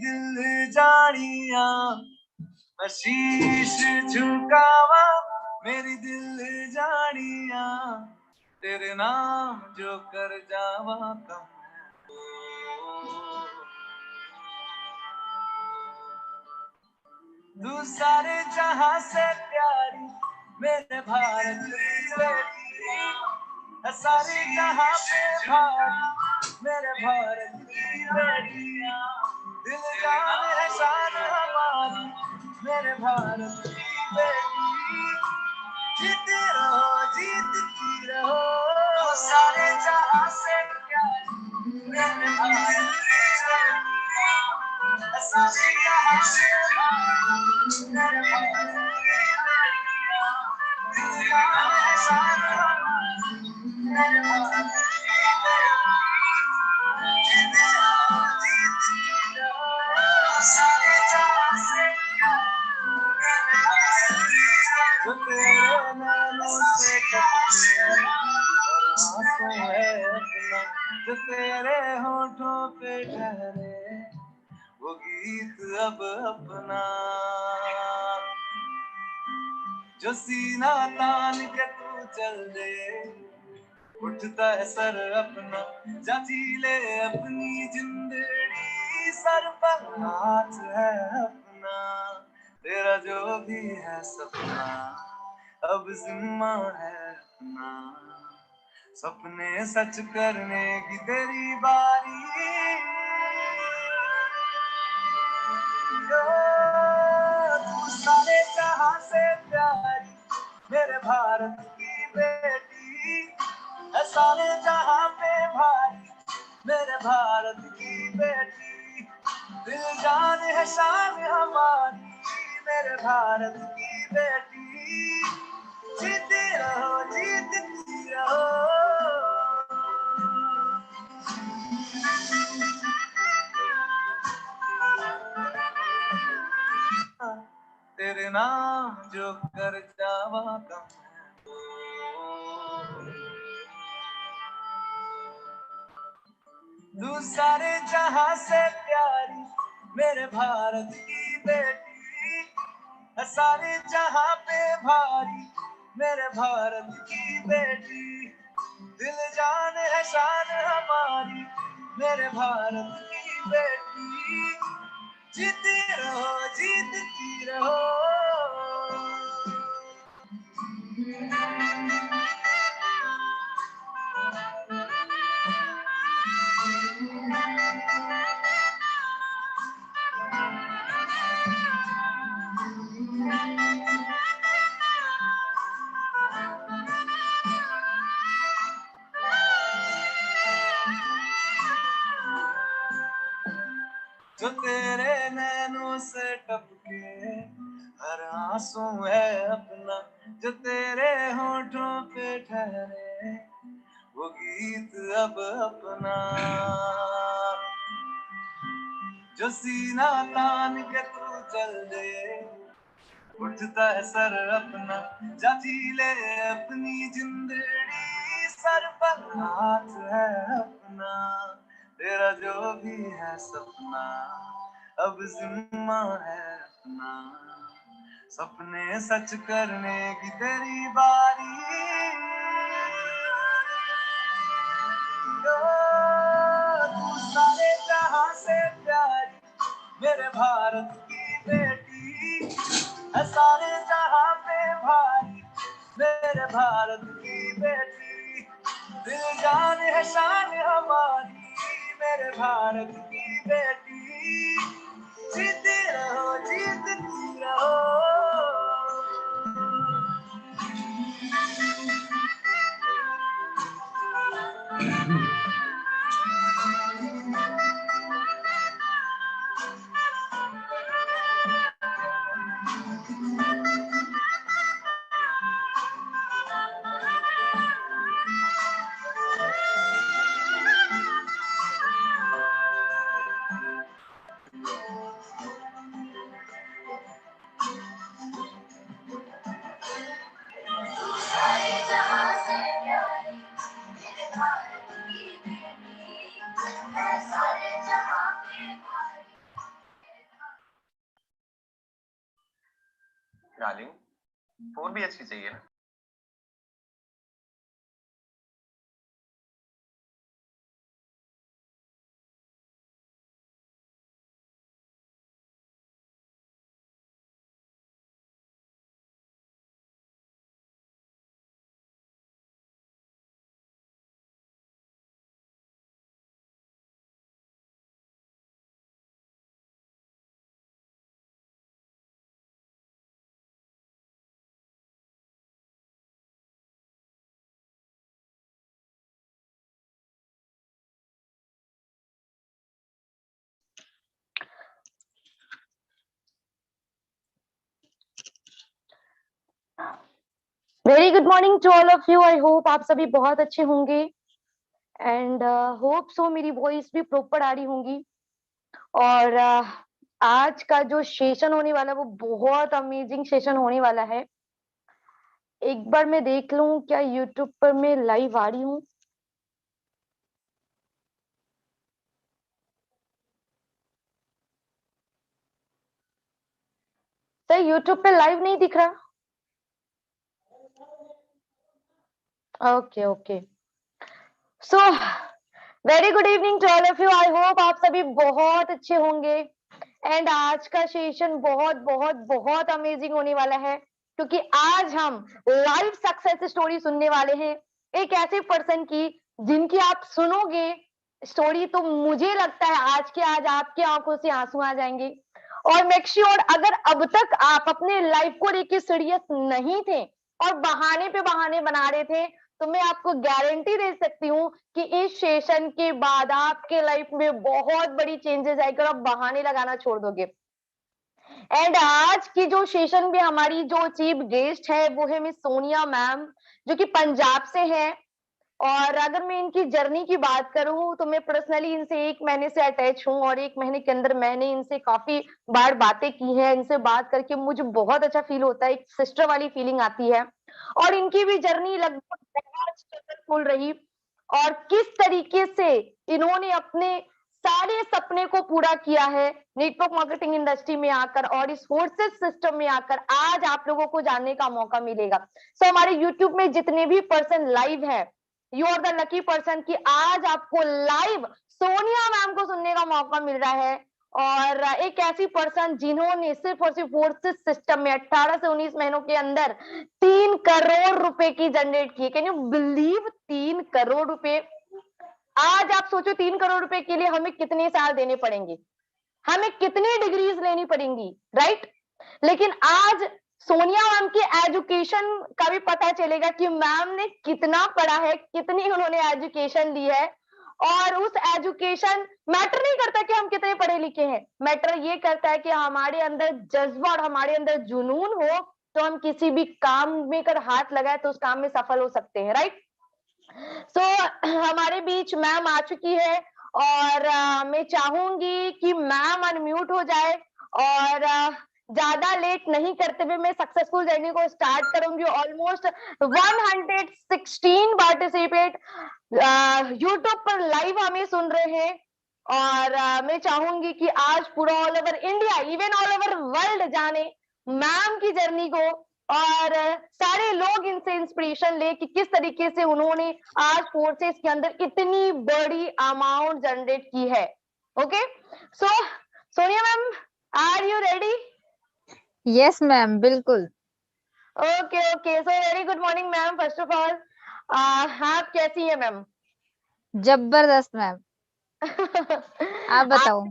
दिल जानिया मैं शीश झुकावा मेरी दिल जानिया तेरे नाम जो कर जावा कम तू सारे जहां से प्यारी मेरे भारत की बेटी है सारे जहां पे भारी मेरे भारत की बेटी दिल जान है शान हमारी मेरे भारत की बेटी जीती रहो तू सारे जहां से प्यारी मेरे भारत की बेटी है सारे जहां से भारी मेरे भारत की बेटी दिल जान है शान हमारी मेरे भारत की बेटी जीती रहो सारे जहां से जो तेरे नैनों से कटके और आंसू है अपना जो तेरे होठों पे ठहरे वो गीत अब अपना जो सीना तान के तू चल दे उठता है सर अपना जा जी ले अपनी जिंदड़ी सर पर हाथ है अपना तेरा जो भी है सपना अब जिम्मा है अपना सपने सच करने की तेरी बारी तू सारे जहां से प्यारी मेरे भारत की बेटी है सारे जहां पे भारी मेरे भारत की बेटी दिल जान है शान हमारी मेरे भारत की बेटी जीती रहो तेरे नाम जो कर जावा कम तू सारे जहां से प्यारी मेरे भारत की बेटी है सारे जहां पे भारी मेरे भारत की बेटी दिल जान है शान हमारी मेरे भारत की बेटी जीती रहो जो तेरे नैनों से टपके हर आंसू है अपना जो तेरे होठों पे ठहरे वो गीत अब अपना जो सीना तान के तू चल दे उठता है सर अपना जा जी ले अपनी जिंदड़ी सर पर हाथ है अपना तेरा जो भी है सपना अब जिम्मा है अपना सपने सच करने की तेरी बारी तू सारे जहां से प्यारी मेरे भारत की बेटी है सारे जहां पे भारी मेरे भारत की बेटी दिल जान है शान हमारी मेरे भारत की बेटी जीती रहो डार्लिंग, 4 BHK चाहिए ना? Very good morning to all of you. I hope आप सभी बहुत अच्छे होंगे एंड होप सो मेरी वॉइस भी प्रॉपर आ रही होंगी। और आज का जो सेशन होने वाला है वो बहुत अमेजिंग सेशन होने वाला है। एक बार मैं देख लूं क्या यूट्यूब पर मैं लाइव आ रही हूँ। सर यूट्यूब पे लाइव नहीं दिख रहा। Okay okay, so very good evening to all of you. I hope आप सभी बहुत अच्छे होंगे एंड आज का सेशन बहुत बहुत बहुत अमेजिंग होने वाला है क्योंकि आज हम लाइव सक्सेस स्टोरी सुनने वाले हैं एक ऐसे पर्सन की जिनकी आप सुनोगे स्टोरी तो मुझे लगता है आज के आज आपकी आंखों से आंसू आ जाएंगे। और मेक श्योर अगर अब तक आप अपने लाइफ को लेके सीरियस नहीं थे और बहाने पे बहाने बना रहे थे तो मैं आपको गारंटी दे सकती हूँ कि इस सेशन के बाद आपके लाइफ में बहुत बड़ी चेंजेस आएगी और आप बहाने लगाना छोड़ दोगे। एंड आज की जो सेशन में हमारी जो चीफ गेस्ट है वो है मिस सोनिया मैम जो कि पंजाब से है। और अगर मैं इनकी जर्नी की बात करूं तो मैं पर्सनली इनसे 1 महीने से अटैच हूं और 1 महीने के अंदर मैंने इनसे काफी बार बातें की है। इनसे बात करके मुझे बहुत अच्छा फील होता है, एक सिस्टर वाली फीलिंग आती है। और इनकी भी जर्नी लगभग बहुत स्ट्रगलफुल रही और किस तरीके से इन्होंने अपने सारे सपने को पूरा किया है नेटवर्क मार्केटिंग इंडस्ट्री में आकर और इस फोर्सेस सिस्टम में आकर आज आप लोगों को जानने का मौका मिलेगा। सो हमारे यूट्यूब में जितने भी पर्सन लाइव है you are the lucky person कि आज आपको लाइव सोनिया मैम को सुनने का मौका मिल रहा है। और एक ऐसी पर्सन जिन्होंने सिर्फ और सिर्फ फोर्सेस सिस्टम में 18 से 19 महीनों के अंदर 3 करोड़ रुपए की जनरेट की। कैन यू बिलीव 3 करोड़ रुपए। आज आप सोचो 3 करोड़ रुपए के लिए हमें कितने साल देने पड़ेंगे, हमें कितनी डिग्रीज लेनी पड़ेंगी, राइट। लेकिन आज सोनिया मैम की एजुकेशन का भी पता चलेगा कि मैम ने कितना पढ़ा है, कितनी उन्होंने एजुकेशन ली है। और उस एजुकेशन मैटर नहीं करता कि हम कितने पढ़े लिखे हैं, मैटर ये करता है कि हमारे अंदर जज्बा और हमारे अंदर जुनून हो तो हम किसी भी काम में कर हाथ लगाए तो उस काम में सफल हो सकते हैं, राइट। सो हमारे बीच मैम आ चुकी है और मैं चाहूंगी कि मैम अनम्यूट हो जाए और ज्यादा लेट नहीं करते हुए मैं सक्सेसफुल जर्नी को स्टार्ट करूंगी। ऑलमोस्ट 116 पार्टिसिपेट यूट्यूब पर लाइव हमें सुन रहे हैं और मैं चाहूंगी कि आज पूरा all over India even all over world जाने मैम की जर्नी को और सारे लोग इनसे इंस्पिरेशन ले कि किस तरीके से उन्होंने आज फोर्सेस के अंदर इतनी बड़ी अमाउंट जनरेट की है। Okay, so Sonia ma'am are you ready? Yes ma'am, बिल्कुल। Okay okay, so very good morning ma'am. First of all आप कैसी है मैम? जबरदस्त मैम। आप बताओ।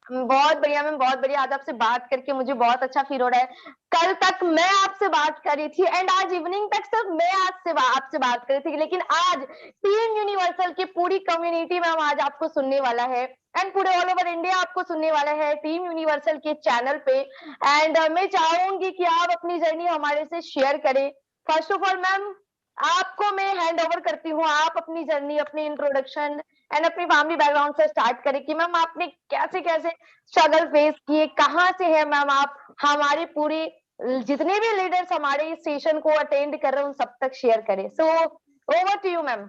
बहुत बढ़िया मैम, बहुत बढ़िया। आज आपसे बात करके मुझे बहुत अच्छा फील हो रहा है। कल तक मैं आपसे बात कर रही थी एंड आज इवनिंग तक सिर्फ मैं आपसे बात कर रही थी, लेकिन आज टीम यूनिवर्सल की पूरी कम्युनिटी मैम आज आपको सुनने वाला है एंड पूरे ऑल ओवर इंडिया आपको सुनने वाला है टीम यूनिवर्सल के चैनल पे। एंड मैं चाहूंगी कि आप अपनी जर्नी हमारे से शेयर करें। फर्स्ट ऑफ ऑल मैम आपको मैं हैंड ओवर करती हूँ, आप अपनी जर्नी, अपनी इंट्रोडक्शन एंड अपनी फैमिली बैकग्राउंड से स्टार्ट करें कि मैम आपने कैसे कैसे स्ट्रगल फेस किए, कहाँ से है मैम आप, हमारे पूरे जितने भी लीडर्स हमारे इस सेशन को अटेंड कर रहे हैं उन सब तक शेयर करें। So over to you ma'am.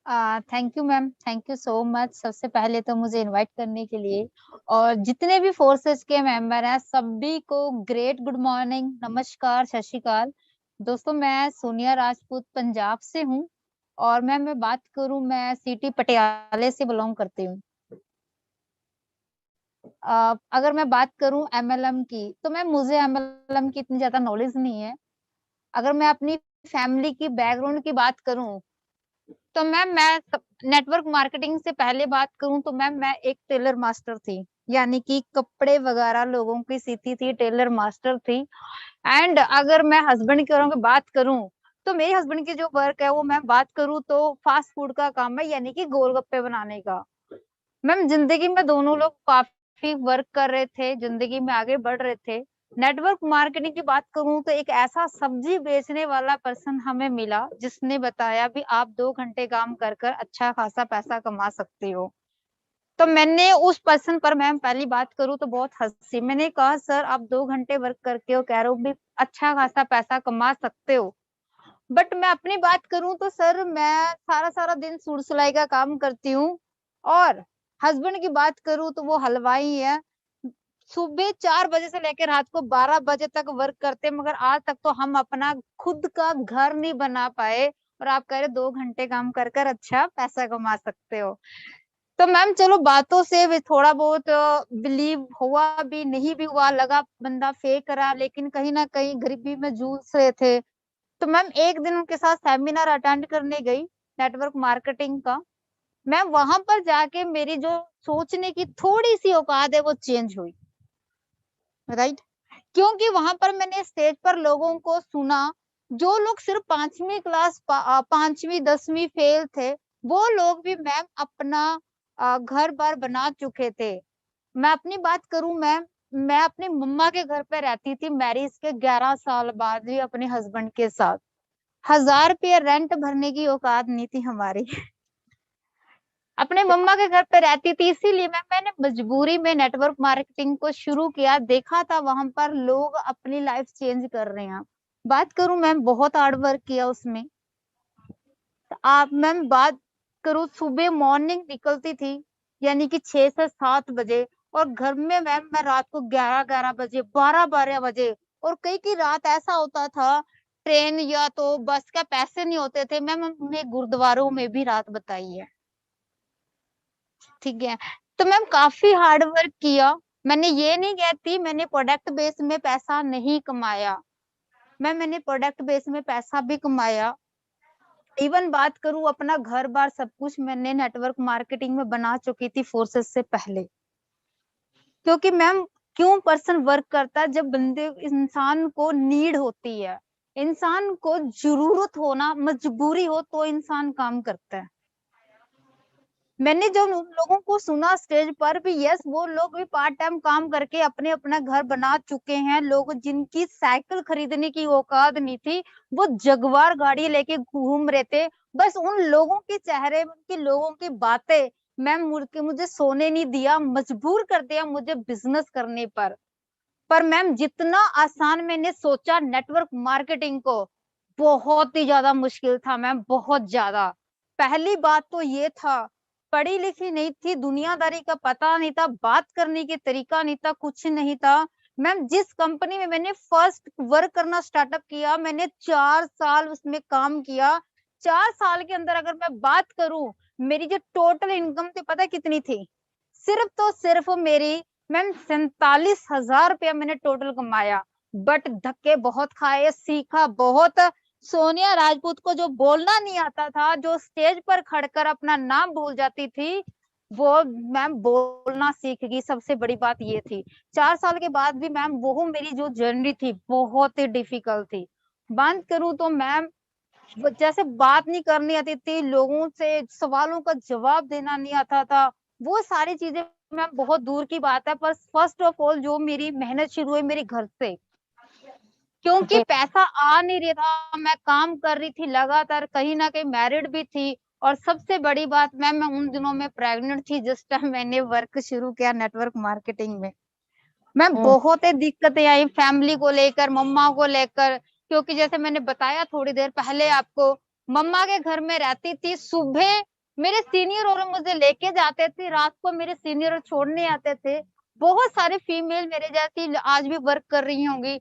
Thank you ma'am, thank you so much. सबसे पहले तो मुझे इनवाइट करने के लिए, और जितने भी फोर्सेस के मेंबर हैं सभी को ग्रेट गुड मॉर्निंग, नमस्कार, सत श्री अकाल। दोस्तों मैं सोनिया राजपूत पंजाब से हूँ, और मैं बात करूँ, मैं सिटी पटियाले से बिलोंग करती हूँ। अगर मैं बात करूँ एमएलएम की, तो मैम मुझे एमएलएम की इतनी ज्यादा नॉलेज नहीं है। अगर मैं अपनी फैमिली की बैकग्राउंड की बात करूँ, तो मैम मैं नेटवर्क मार्केटिंग से पहले बात करूं तो मैम मैं एक टेलर मास्टर थी, यानी कि कपड़े वगैरह लोगों की सीती थी, टेलर मास्टर थी। एंड अगर मैं हस्बैंड की ओर बात करूं, तो मेरे हस्बैंड की जो वर्क है वो मैं बात करूं तो फास्ट फूड का काम है, यानी कि गोलगप्पे बनाने का। मैम जिंदगी में दोनों लोग काफी वर्क कर रहे थे, जिंदगी में आगे बढ़ रहे थे। नेटवर्क मार्केटिंग की बात करूं तो एक ऐसा सब्जी बेचने वाला पर्सन हमें मिला जिसने बताया भी आप 2 घंटे काम कर कर अच्छा खासा पैसा कमा सकते हो। तो मैंने उस पर्सन पर मैम पहली बात करूं तो बहुत हंसी। मैंने कहा सर आप 2 घंटे वर्क करके हो, कह रहे हो भी अच्छा खासा पैसा कमा सकते हो। बट मैं अपनी बात करूं तो सर मैं सारा सारा दिन सूट सिलाई का काम करती हूँ, और हस्बैंड की बात करूं तो वो हलवाई है। सुबह 4 बजे से लेकर रात को 12 बजे तक वर्क करते हैं, मगर आज तक तो हम अपना खुद का घर नहीं बना पाए, और आप कह रहे 2 घंटे काम कर कर अच्छा पैसा कमा सकते हो। तो मैम चलो बातों से भी थोड़ा बहुत बिलीव हुआ भी, नहीं भी हुआ, लगा बंदा फेक रहा, लेकिन कहीं ना कहीं गरीबी में जूझ रहे थे। तो मैम एक दिन उनके साथ सेमिनार अटेंड करने गई नेटवर्क मार्केटिंग का। मैम वहां पर जाके मेरी जो सोचने की थोड़ी सी औकात है वो चेंज हुई, राइट। क्योंकि वहां पर मैंने स्टेज पर लोगों को सुना, जो लोग सिर्फ 5वीं क्लास 5वीं 10वीं फेल थे, वो लोग भी मैम अपना घर बार बना चुके थे। मैं अपनी बात करूं मैम, मैं अपनी मम्मा के घर पे रहती थी मैरिज के 11 साल बाद भी अपने हस्बैंड के साथ। 1000 रुपये रेंट भरने की औकात नहीं थी हमारी। अपने मम्मा के घर पे रहती थी, इसीलिए मैंने मजबूरी में नेटवर्क मार्केटिंग को शुरू किया। देखा था वहां पर लोग अपनी लाइफ चेंज कर रहे हैं। बात करूं मैम, बहुत हार्ड वर्क किया उसमें। तो आप मैम बात करूं, सुबह मॉर्निंग निकलती थी, यानी कि 6 से 7 बजे, और घर में मैम मैं रात को 11 11 बजे, 12 12 बजे, और कई की रात ऐसा होता था ट्रेन या तो बस का पैसे नहीं होते थे, मैम हमने गुरुद्वारों में भी रात बताई है। ठीक है। तो मैम काफी हार्ड वर्क किया। मैंने ये नहीं कहती मैंने प्रोडक्ट बेस में पैसा नहीं कमाया, मैंने प्रोडक्ट बेस में पैसा भी कमाया। इवन बात करूं अपना घर बार सब कुछ मैंने नेटवर्क मार्केटिंग में बना चुकी थी फोर्सेस से पहले। क्योंकि मैम क्यों पर्सन वर्क करता है, जब बंदे इंसान को नीड होती है, इंसान को जरूरत होना, मजबूरी हो तो इंसान काम करता है। मैंने जब उन लोगों को सुना स्टेज पर भी, यस वो लोग भी पार्ट टाइम काम करके अपने अपना घर बना चुके हैं। लोग जिनकी साइकिल खरीदने की औकात नहीं थी, वो जगुआर गाड़ी लेके घूम रहे थे। बस उन लोगों के चेहरे, उनके लोगों की बातें मैम मुड़ के मुझे सोने नहीं दिया, मजबूर कर दिया मुझे बिजनेस करने पर मैम जितना आसान मैंने सोचा नेटवर्क मार्केटिंग को, बहुत ही ज्यादा मुश्किल था मैम, बहुत ज्यादा। पहली बात तो ये था, पढ़ी लिखी नहीं थी, दुनियादारी का पता नहीं था, बात करने की तरीका नहीं था, कुछ नहीं था। मैम जिस कंपनी में मैंने फर्स्ट वर्क करना स्टार्टअप किया, मैंने 4 साल उसमें काम किया। 4 साल के अंदर अगर मैं बात करूं, मेरी जो टोटल इनकम थी पता है कितनी थी? सिर्फ तो सिर्फ मेरी मैम 47,000 रुपया मैंने टोटल कमाया। बट धक्के बहुत खाए, सीखा बहुत। सोनिया राजपूत को जो बोलना नहीं आता था, जो स्टेज पर खड़कर अपना नाम भूल जाती थी, वो मैम बोलना सीख गई। सबसे बड़ी बात ये थी। 4 साल के बाद भी मैम वो मेरी जो जर्नी थी बहुत ही डिफिकल्ट थी। बात करूं तो मैम जैसे बात नहीं करनी आती थी, लोगों से सवालों का जवाब देना नहीं आता था, वो सारी चीजें मैम बहुत दूर की बात है। पर फर्स्ट ऑफ ऑल जो मेरी मेहनत शुरू हुई मेरे घर से, क्योंकि जी पैसा आ नहीं रहा था, मैं काम कर रही थी लगातार, कहीं ना कहीं मैरिड भी थी। और सबसे बड़ी बात मैम, मैं उन दिनों में प्रेग्नेंट थी जिस टाइम मैंने वर्क शुरू किया नेटवर्क मार्केटिंग में। मैं हम्म, बहुत ही दिक्कतें आई फैमिली को लेकर, मम्मा को लेकर। क्योंकि जैसे मैंने बताया थोड़ी देर पहले आपको, मम्मा के घर में रहती थी। सुबह मेरे सीनियर और मुझे लेके जाते थे, रात को मेरे सीनियर छोड़ने आते थे। बहुत सारे फीमेल मेरे जैसी आज भी वर्क कर रही होंगी,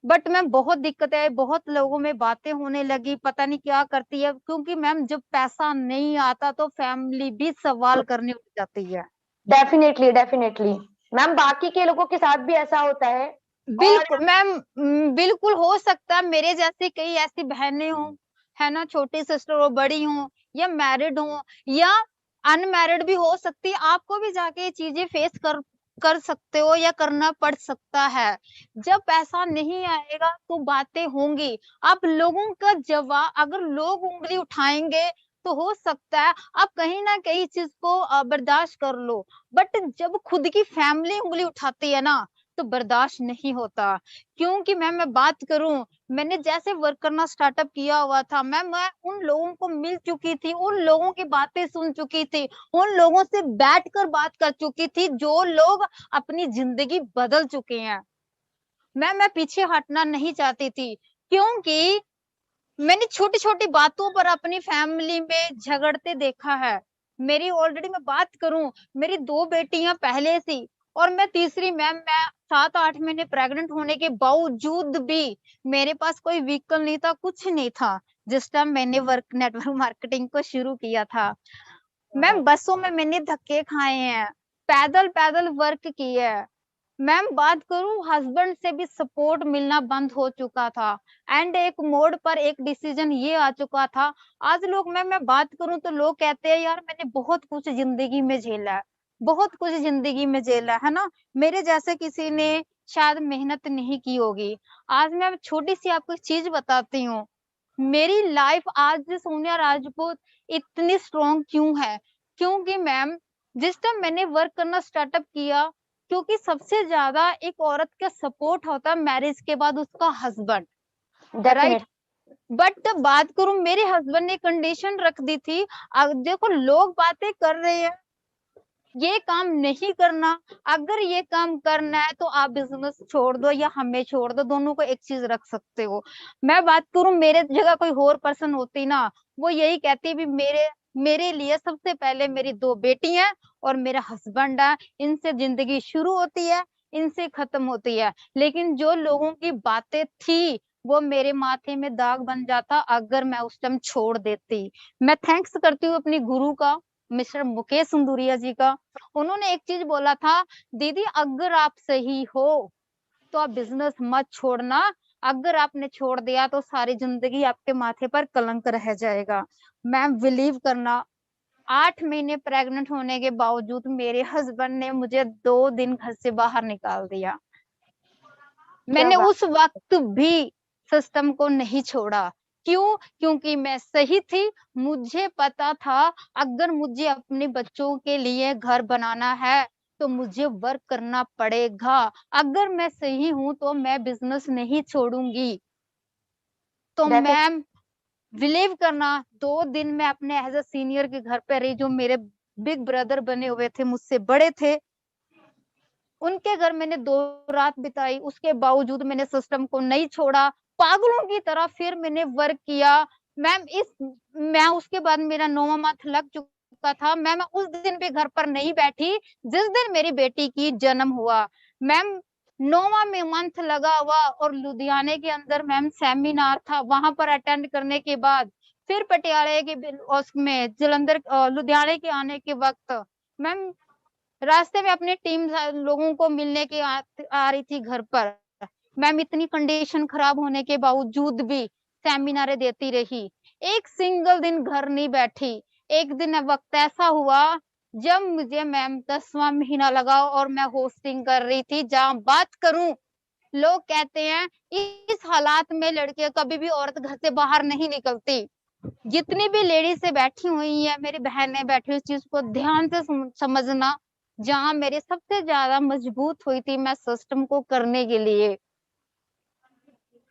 बट मैम बहुत दिक्कत है, बहुत लोगों में बातें होने लगी, पता नहीं क्या करती है, क्योंकि मैम जब पैसा नहीं आता तो फैमिली भी सवाल करने उठ जाती है। डेफिनेटली डेफिनेटली मैम, बाकी के लोगों के साथ भी ऐसा होता है। बिल्कुल मैम, बिल्कुल हो सकता है मेरे जैसी कई ऐसी बहनें हों, है ना, छोटी सिस्टर हो, बड़ी हो, या मैरिड हो, या अनमैरिड भी हो सकती है। आपको भी जाके ये चीजें फेस कर सकते हो या करना पड़ सकता है। जब पैसा नहीं आएगा तो बातें होंगी। आप लोगों का जवाब, अगर लोग उंगली उठाएंगे तो हो सकता है आप कहीं ना कहीं चीज को बर्दाश्त कर लो, बट जब खुद की फैमिली उंगली उठाती है ना तो बर्दाश्त नहीं होता। क्योंकि मैं बात करूं, मैंने जैसे वर्क करना स्टार्टअप किया हुआ था, मैं उन लोगों को मिल चुकी थी, उन लोगों की बातें सुन चुकी थी, उन लोगों से बैठकर बात कर चुकी थी जो लोग अपनी जिंदगी बदल चुके हैं। मैं पीछे हटना नहीं चाहती थी, क्योंकि मैंने छोटी छोटी बातों पर अपनी फैमिली में झगड़ते देखा है। मेरी ऑलरेडी मैं बात करूं, मेरी 2 बेटियां पहले से, और मैं तीसरी मैम, मैं 7-8 महीने प्रेग्नेंट होने के बावजूद भी मेरे पास कोई व्हीकल नहीं था, कुछ नहीं था। जिस टाइम मैंने वर्क नेटवर्क मार्केटिंग को शुरू किया था, मैम बसों में मैंने धक्के खाए हैं, पैदल पैदल वर्क किया है। मैम बात करूं, हस्बैंड से भी सपोर्ट मिलना बंद हो चुका था, एंड एक मोड़ पर एक डिसीजन ये आ चुका था। आज लोग, मैं बात करूं तो लोग कहते हैं यार मैंने बहुत कुछ जिंदगी में झेला है, बहुत कुछ जिंदगी में झेला है ना। मेरे जैसे किसी ने शायद मेहनत नहीं की होगी। आज मैं छोटी सी आपको एक चीज बताती हूँ, मेरी लाइफ आज सोनिया राजपूत इतनी स्ट्रॉन्ग क्यों है, क्योंकि मैम जिस टाइम मैंने वर्क करना स्टार्टअप किया, क्योंकि सबसे ज्यादा एक औरत का सपोर्ट होता है मैरिज के बाद उसका हस्बैंड, राइट। डेफिनेट बट बात करूं, मेरे हस्बैंड ने कंडीशन रख दी थी, देखो लोग बातें कर रहे हैं, ये काम नहीं करना, अगर ये काम करना है तो आप बिजनेस छोड़ दो या हमें छोड़ दो, दोनों को एक चीज रख सकते हो। मैं बात करूं, मेरे जगह कोई और पर्सन होती ना, वो यही कहती भी मेरे लिए सबसे पहले मेरी 2 बेटी हैं और मेरा हस्बैंड है, इनसे जिंदगी शुरू होती है, इनसे खत्म होती है। लेकिन जो लोगों की बातें थी वो मेरे माथे में दाग बन जाता अगर मैं उस टाइम छोड़ देती। मैं थैंक्स करती हूँ अपनी गुरु का, मिस्टर मुकेश सुंदूरिया जी का। उन्होंने एक चीज बोला था, दीदी अगर आप सही हो तो आप बिजनेस मत छोड़ना, अगर आपने छोड़ दिया तो सारी जिंदगी आपके माथे पर कलंक रह जाएगा। मैम बिलीव करना, 8 महीने प्रेग्नेंट होने के बावजूद मेरे हस्बैंड ने मुझे 2 दिन घर से बाहर निकाल दिया। मैंने बात। उस वक्त भी सिस्टम को नहीं छोड़ा। क्यों? क्योंकि मैं सही थी, मुझे पता था अगर मुझे अपने बच्चों के लिए घर बनाना है तो मुझे वर्क करना पड़ेगा। अगर मैं सही हूं तो मैं बिजनेस नहीं छोड़ूंगी। तो डेफिनेट मैम बिलीव करना, 2 दिन मैं अपने एज अ सीनियर के घर पे रही, जो मेरे बिग ब्रदर बने हुए थे, मुझसे बड़े थे, उनके घर मैंने 2 रात बिताई। उसके बावजूद मैंने सिस्टम को नहीं छोड़ा, पागलों की तरह फिर मैंने वर्क किया। मैम मैं उसके बाद मेरा 9वां मंथ लग चुका था, मैं उस दिन भी घर पर नहीं बैठी जिस दिन मेरी बेटी की जन्म हुआ। मैम 9वां में मंथ लगा हुआ और लुधियाने के अंदर मैम सेमिनार था, वहां पर अटेंड करने के बाद फिर पटियाले के उसमें जलंधर लुधियाने के आने के वक्त मैम रास्ते में अपनी टीम लोगों को मिलने के आ रही थी घर पर। मैम इतनी कंडीशन खराब होने के बावजूद भी सेमिनारें देती रही, एक सिंगल दिन घर नहीं बैठी। एक दिन वक्त ऐसा हुआ जब मुझे मैम 10वां महीना लगा और मैं होस्टिंग कर रही थी, जहां बात करूं लोग कहते हैं इस हालात में लड़के, कभी भी औरत घर से बाहर नहीं निकलती। जितनी भी लेडीज से बैठी हुई है, मेरी बहनें बैठी, उस चीज को ध्यान से समझना, जहां मेरे सबसे ज्यादा मजबूत हुई थी मैं सिस्टम को करने के लिए,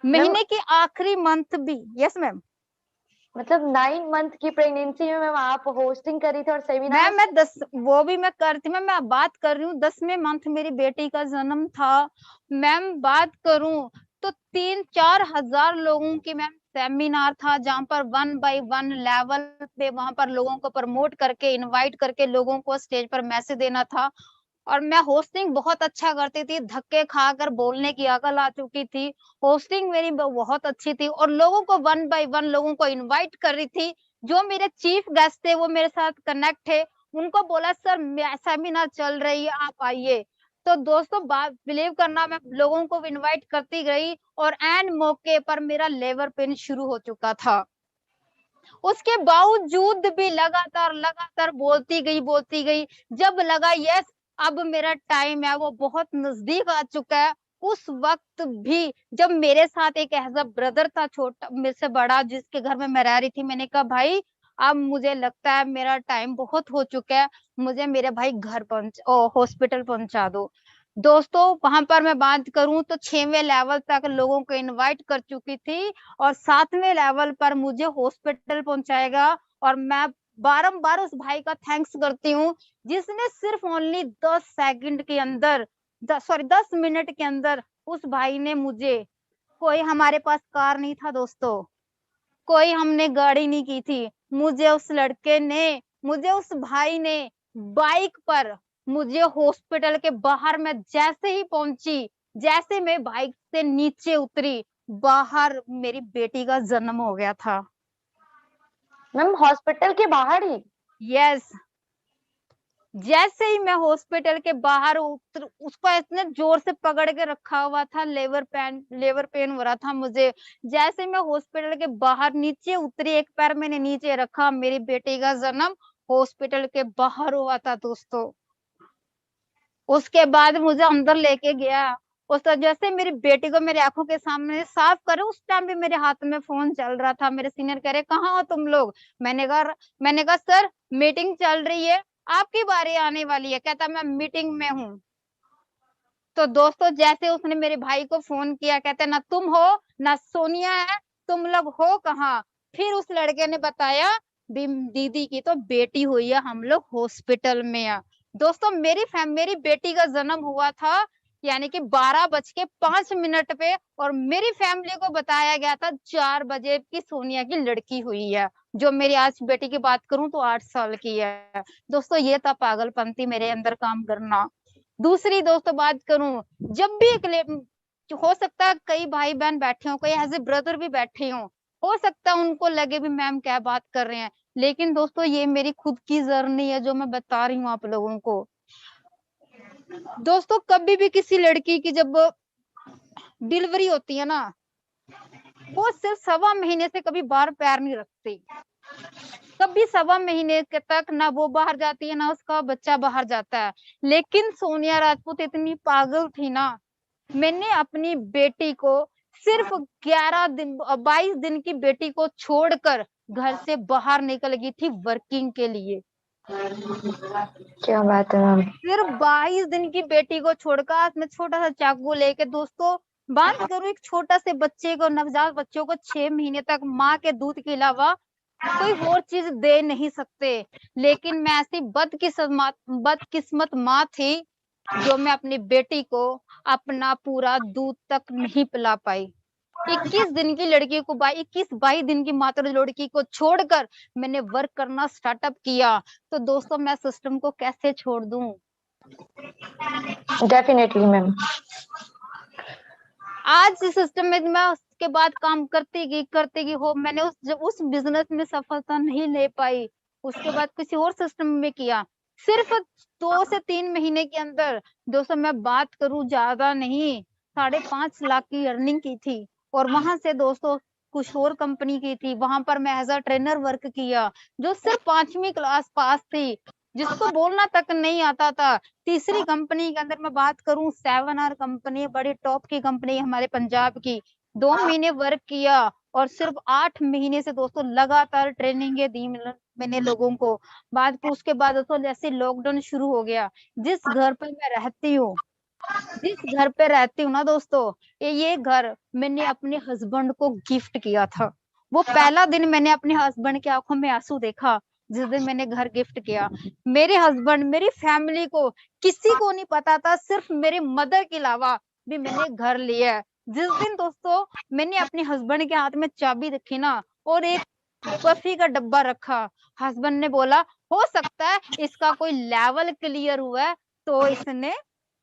मैम, महीने के आखिरी मंथ भी। Yes ma'am. मतलब 9 मंथ की प्रेगनेंसी में मैम आप होस्टिंग करी थी और सेमिनार। मैं 10 वो भी मैं करती, मैं बात कर रही हूँ 10वें मंथ मेरी बेटी का जन्म था। मैम बात करूं तो 3-4 हजार लोगों की मैम सेमिनार था जहाँ पर 1 बाय 1 लेवल पे वहां पर लोगों को प्रमोट करके इनवाइट करके लोगों को स्टेज पर मैसेज देना था। और मैं होस्टिंग बहुत अच्छा करती थी, धक्के खाकर बोलने की अकल आ चुकी थी। होस्टिंग मेरी बहुत अच्छी थी और लोगों को 1 बाय 1 लोगों को इनवाइट कर रही थी। जो मेरे चीफ गेस्ट थे वो मेरे साथ कनेक्ट थे, उनको बोला सर सेमिनार चल रही है आप आइए। तो दोस्तों बात बिलीव करना, मैं लोगों को इनवाइट करती गई और एंड मौके पर मेरा लेबर पेन शुरू हो चुका था। उसके बावजूद भी लगातार लगातार बोलती गई। जब लगा यस अब मेरा टाइम है, वो बहुत नजदीक आ चुका है, उस वक्त भी जब मेरे साथ एक एज अ ब्रदर था छोटा मेरे से बड़ा जिसके घर में मैं रह रही थी, मैंने कहा भाई अब मुझे लगता है मेरा टाइम बहुत हो चुका है, मुझे मेरे भाई घर हॉस्पिटल पहुंचा दो। दोस्तों वहां पर मैं बात करूं तो 6वें लेवल तक लोगों को इनवाइट कर चुकी थी और 7वें लेवल पर मुझे हॉस्पिटल पहुंचाएगा। और मैं बारंबार उस भाई का थैंक्स करती हूँ जिसने सिर्फ ओनली 10 सेकंड के अंदर 10 मिनट के अंदर उस भाई ने मुझे, कोई हमारे पास कार नहीं था दोस्तों, कोई हमने गाड़ी नहीं की थी, मुझे उस लड़के ने, मुझे उस भाई ने बाइक पर मुझे हॉस्पिटल के बाहर में जैसे ही पहुंची, जैसे मैं बाइक से नीचे उतरी, बाहर मेरी बेटी का जन्म हो गया था। मैम हॉस्पिटल के बाहर ही? यस, जैसे ही मैं हॉस्पिटल के बाहर उतर, उसको इतने जोर से पकड़ के रखा हुआ था, लेबर पेन हो रहा था मुझे। जैसे मैं हॉस्पिटल के बाहर नीचे उतरी, एक पैर मैंने नीचे रखा, मेरी बेटी का जन्म हॉस्पिटल के बाहर हुआ था दोस्तों। उसके बाद मुझे अंदर लेके गया, उस जैसे मेरी बेटी को मेरी आंखों के सामने साफ करे, उस टाइम भी मेरे हाथ में फोन चल रहा था। मेरे सीनियर कह रहे कहाँ हो तुम लोग? मैंने कहा सर मीटिंग चल रही है, आपकी बारी आने वाली है। कहता मैं मीटिंग में हूँ। तो दोस्तों जैसे उसने मेरे भाई को फोन किया, कहते ना तुम हो ना सोनिया है, तुम लोग हो कहाँ? फिर उस लड़के ने बताया दीदी की तो बेटी हुई है, हम लोग हॉस्पिटल में है। दोस्तों मेरी बेटी का जन्म हुआ था यानी कि 12:05 पे, और मेरी फैमिली को बताया गया था 4 बजे की सोनिया की लड़की हुई है। जो मेरी आज बेटी की बात करूं तो 8 साल की है। दोस्तों ये था पागलपंती मेरे अंदर काम करना। दूसरी दोस्तों बात करूं, जब भी हो सकता है कई भाई बहन बैठे हो, कोई एज ए ब्रदर भी बैठे हो सकता है उनको लगे भी मैम क्या बात कर रहे हैं, लेकिन दोस्तों ये मेरी खुद की जर्नी है जो मैं बता रही हूँ आप लोगों को। दोस्तों कभी भी किसी लड़की की जब डिलीवरी होती है ना, वो सिर्फ 1.25 महीने से कभी बाहर पैर नहीं रखती, कभी 1.25 महीने के तक ना वो बाहर जाती है ना उसका बच्चा बाहर जाता है। लेकिन सोनिया राजपूत इतनी पागल थी ना, मैंने अपनी बेटी को सिर्फ 22 दिन की बेटी को छोड़कर घर से बाहर निकल गई थी वर्किंग के लिए। क्या बात है मैम। सिर्फ 22 दिन की बेटी को छोड़कर हाथ में छोटा सा चाकू लेके, दोस्तों बात करूं एक छोटा से बच्चे को, नवजात बच्चों को 6 महीने तक माँ के दूध के अलावा कोई और चीज दे नहीं सकते, लेकिन मैं ऐसी बदकिस्मत माँ थी जो मैं अपनी बेटी को अपना पूरा दूध तक नहीं पिला पाई। 21 दिन की लड़की को 22 दिन की मात्र लड़की को छोड़कर मैंने वर्क करना स्टार्टअप किया। तो दोस्तों मैं सिस्टम को कैसे छोड़ दूं? Definitely ma'am. आज इस सिस्टम में मैं उसके बाद काम करती गई हो, मैंने उस बिजनेस में सफलता नहीं ले पाई, उसके बाद किसी और सिस्टम में किया। सिर्फ 2 से 3 महीने के अंदर दोस्तों मैं बात करूं ज्यादा नहीं, 5.5 लाख की अर्निंग की थी। और वहां से दोस्तों कुछ और कंपनी की थी, वहां पर मैं एज अ ट्रेनर वर्क किया, जो सिर्फ 5वीं क्लास पास थी, जिसको बोलना तक नहीं आता था। तीसरी कंपनी के अंदर मैं बात करूं 7R कंपनी, बड़ी टॉप की कंपनी हमारे पंजाब की, 2 महीने वर्क किया और सिर्फ 8 महीने से दोस्तों लगातार ट्रेनिंग दी मैंने लोगों को। उसके बाद दोस्तों जैसे लॉकडाउन शुरू हो गया, जिस घर पर मैं रहती हूँ ना दोस्तों, ये घर मैंने अपने हस्बैंड को गिफ्ट किया था। वो पहला दिन मैंने अपने हस्बैंड की आंखों में आंसू देखा जिस दिन मैंने घर गिफ्ट किया। मेरे हस्बैंड, मेरी फैमिली को किसी को नहीं पता था, सिर्फ मेरे मदर के अलावा भी मैंने घर लिया है। जिस दिन दोस्तों मैंने अपने हस्बैंड के हाथ में चाबी रखी ना और एक बर्फी का डब्बा रखा, हस्बैंड ने बोला हो सकता है इसका कोई लेवल क्लियर हुआ है तो इसने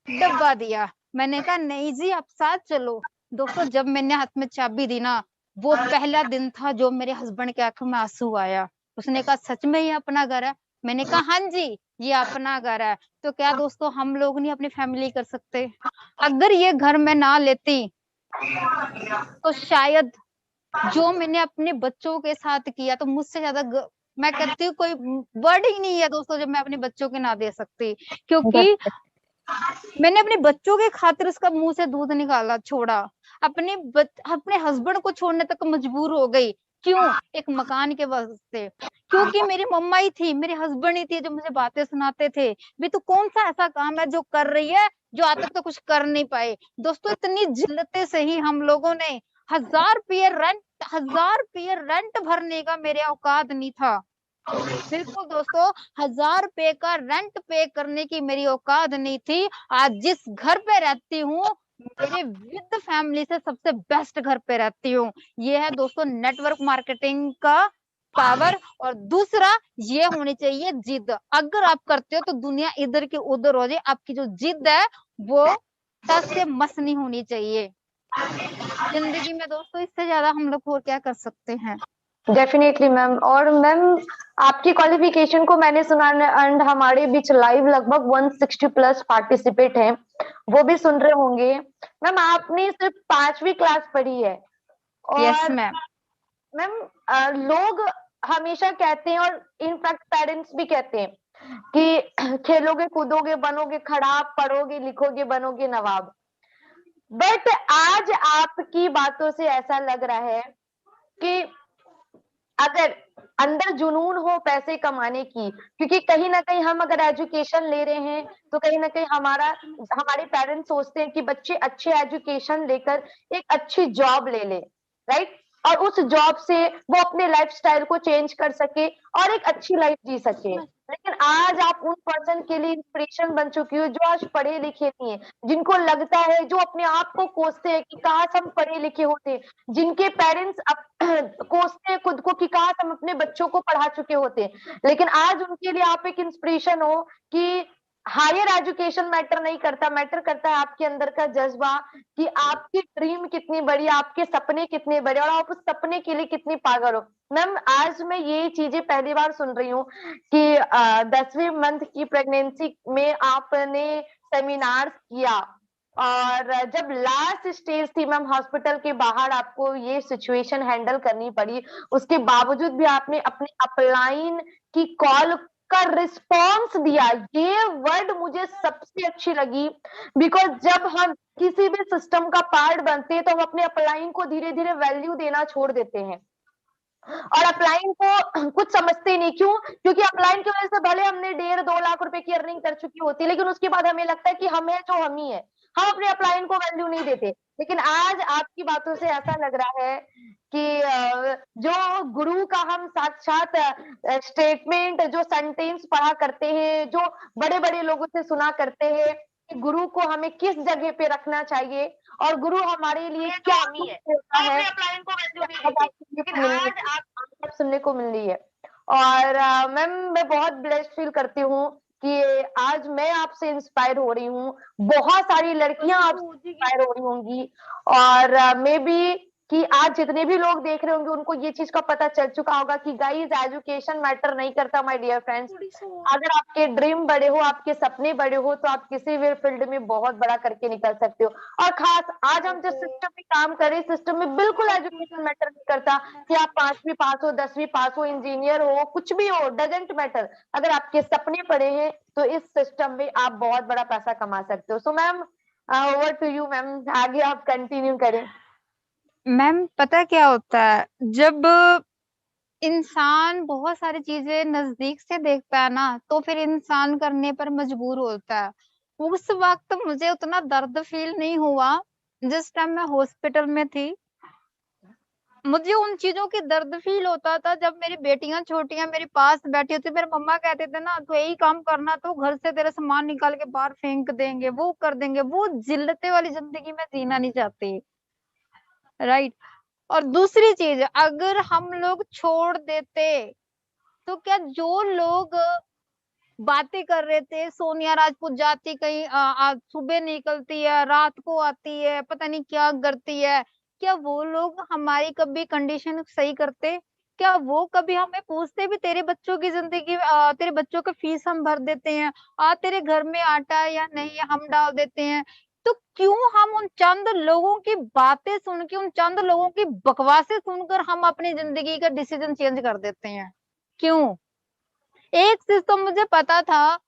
डब्बा दिया। मैंने कहा नहीं जी आप साथ चलो। दोस्तों जब मैंने हाथ में चाबी दी ना, वो पहला दिन था जो मेरे हस्बैंड के आंखों में आंसू आया। उसने कहा सच में ये अपना घर है? मैंने कहा हाँ जी ये अपना घर है। तो क्या दोस्तों हम लोग नहीं अपनी फैमिली कर सकते? अगर ये घर मैं ना लेती तो शायद जो मैंने अपने बच्चों के साथ किया तो मुझसे ज्यादा मैं कहती हूँ कोई वर्ड ही नहीं है दोस्तों जब मैं अपने बच्चों के ना दे सकती, क्योंकि मैंने अपने बच्चों के खातिर उसका मुंह से दूध निकाला छोड़ा, अपने हस्बैंड को छोड़ने तक मजबूर हो गई। क्यों? एक मकान के वास्ते। क्योंकि मेरी मम्मा ही थी, मेरे हस्बैंड ही थे जो मुझे बातें सुनाते थे, भी तू कौन सा ऐसा काम है जो कर रही है जो आज तक तो कुछ कर नहीं पाए। दोस्तों इतनी जिल्लतें सही हम लोगों ने, 1000 रुपये रेंट भरने का मेरे औकात नहीं था। बिल्कुल दोस्तों 1000 रुपए का रेंट पे करने की मेरी औकात नहीं थी। आज जिस घर पे रहती हूँ मेरे विद फैमिली से सबसे बेस्ट घर पे रहती हूँ। ये है दोस्तों नेटवर्क मार्केटिंग का पावर। और दूसरा ये होनी चाहिए जिद। अगर आप करते हो तो दुनिया इधर की उधर हो जाए, आपकी जो जिद है वो टस से मस नहीं होनी चाहिए जिंदगी में। दोस्तों इससे ज्यादा हम लोग और क्या कर सकते हैं? Definitely ma'am. और मैम आपकी क्वालिफिकेशन को मैंने सुना एंड हमारे बीच लाइव लगभग 160 प्लस पार्टिसिपेट हैं, वो भी सुन रहे होंगे। मैम आपने सिर्फ 5वीं क्लास पढ़ी है यस और मैम। मैम लोग हमेशा कहते हैं और इनफैक्ट पेरेंट्स भी कहते हैं कि खेलोगे कूदोगे बनोगे खराब, पढ़ोगे लिखोगे बनोगे नवाब। बट आज आपकी बातों से ऐसा लग रहा है कि अगर अंदर जुनून हो पैसे कमाने की, क्योंकि कहीं ना कहीं हम अगर एजुकेशन ले रहे हैं तो कहीं ना कहीं हमारे पेरेंट्स सोचते हैं कि बच्चे अच्छे एजुकेशन लेकर एक अच्छी जॉब ले ले, राइट, और उस जॉब से वो अपने लाइफस्टाइल को चेंज कर सके और एक अच्छी लाइफ जी सके। लेकिन आज आप उन पर्सन के लिए इंस्पिरेशन बन चुकी हो जो आज पढ़े लिखे नहीं है, जिनको लगता है, जो अपने आप को कोसते हैं कि काश हम पढ़े लिखे होते, जिनके पेरेंट्स कोसते हैं खुद को कि काश हम अपने बच्चों को पढ़ा चुके होते। लेकिन आज उनके लिए आप एक इंस्पिरेशन हो कि हायर एजुकेशन मैटर नहीं करता, मैटर करता है आपके अंदर का जज्बा कि आपकी ड्रीम कितनी बड़ी, आपके सपने कितने बड़े और आप उस सपने के लिए कितनी पागल हो। मैम आज मैं ये चीजें पहली बार सुन रही हूँ कि 10वीं मंथ की प्रेगनेंसी में आपने सेमिनार किया और जब लास्ट स्टेज थी मैम हॉस्पिटल के बाहर आपको ये सिचुएशन हैंडल करनी पड़ी, उसके बावजूद भी आपने अपने अपलाइन की कॉल का रिस्पॉन्स दिया। ये वर्ड मुझे सबसे अच्छी लगी, बिकॉज जब हम किसी भी सिस्टम का पार्ट बनते हैं तो हम अपने अपलाइन को धीरे धीरे वैल्यू देना छोड़ देते हैं और अपलाइन को कुछ समझते नहीं। क्यों? क्योंकि अपलाइन की वजह से भले हमने 1.5-2 लाख रुपए की अर्निंग कर चुकी होती है, लेकिन उसके बाद हमें लगता है कि हम है जो हम ही है, हम अपने अपलाइन को वैल्यू नहीं देते। लेकिन आज आपकी बातों से ऐसा लग रहा है कि जो गुरु का हम साक्षात स्टेटमेंट, जो सेंटेंस पढ़ा करते हैं, जो बड़े बड़े लोगों से सुना करते हैं कि गुरु को हमें किस जगह पे रखना चाहिए और गुरु हमारे लिए क्या होता है, आज सुनने को मिल रही है। और मैम मैं बहुत ब्लेस्ड फील करती हूँ कि आज मैं आपसे इंस्पायर हो रही हूँ, बहुत सारी लड़कियां आपसे इंस्पायर हो रही होंगी और मे बी कि आज जितने भी लोग देख रहे होंगे उनको ये चीज का पता चल चुका होगा कि गाइस एजुकेशन मैटर नहीं करता माय डियर फ्रेंड्स। अगर आपके ड्रीम बड़े हो, आपके सपने बड़े हो तो आप किसी भी फील्ड में बहुत बड़ा करके निकल सकते हो। और खास आज हम जिस सिस्टम में काम कर रहे हैं, सिस्टम में बिल्कुल एजुकेशन मैटर नहीं करता कि आप 5वीं पास हो, 10वीं पास हो, इंजीनियर हो, कुछ भी हो, डजेंट मैटर। अगर आपके सपने बड़े हैं तो इस सिस्टम में आप बहुत बड़ा पैसा कमा सकते हो। So ma'am over to you ma'am, आगे आप कंटिन्यू करें। मैम पता क्या होता है, जब इंसान बहुत सारी चीजें नजदीक से देखता है ना तो फिर इंसान करने पर मजबूर होता है। उस वक्त मुझे उतना दर्द फील नहीं हुआ जिस टाइम मैं हॉस्पिटल में थी। मुझे उन चीजों की दर्द फील होता था जब मेरी बेटियां छोटियां मेरे पास बैठी होती, मेरे मम्मा कहते थे ना तो यही काम करना, तो घर से तेरा सामान निकाल के बाहर फेंक देंगे, वो कर देंगे। वो जिल्लतें वाली जिंदगी में जीना नहीं चाहती। राइट। और दूसरी चीज, अगर हम लोग छोड़ देते तो क्या जो लोग बातें कर रहे थे, सोनिया राजपूत जाती कहीं सुबह निकलती है, रात को आती है, पता नहीं क्या करती है, क्या वो लोग हमारी कभी कंडीशन सही करते? क्या वो कभी हमें पूछते भी तेरे बच्चों की जिंदगी, तेरे बच्चों का फीस हम भर देते हैं, तेरे घर में आटा है या नहीं है हम डाल देते हैं? तो क्यों हम उन चंद लोगों की बातें सुन के, उन चंद लोगों की बकवासें सुनकर हम अपनी जिंदगी का डिसीजन चेंज कर देते हैं? क्यों? एक चीज तो मुझे पता था,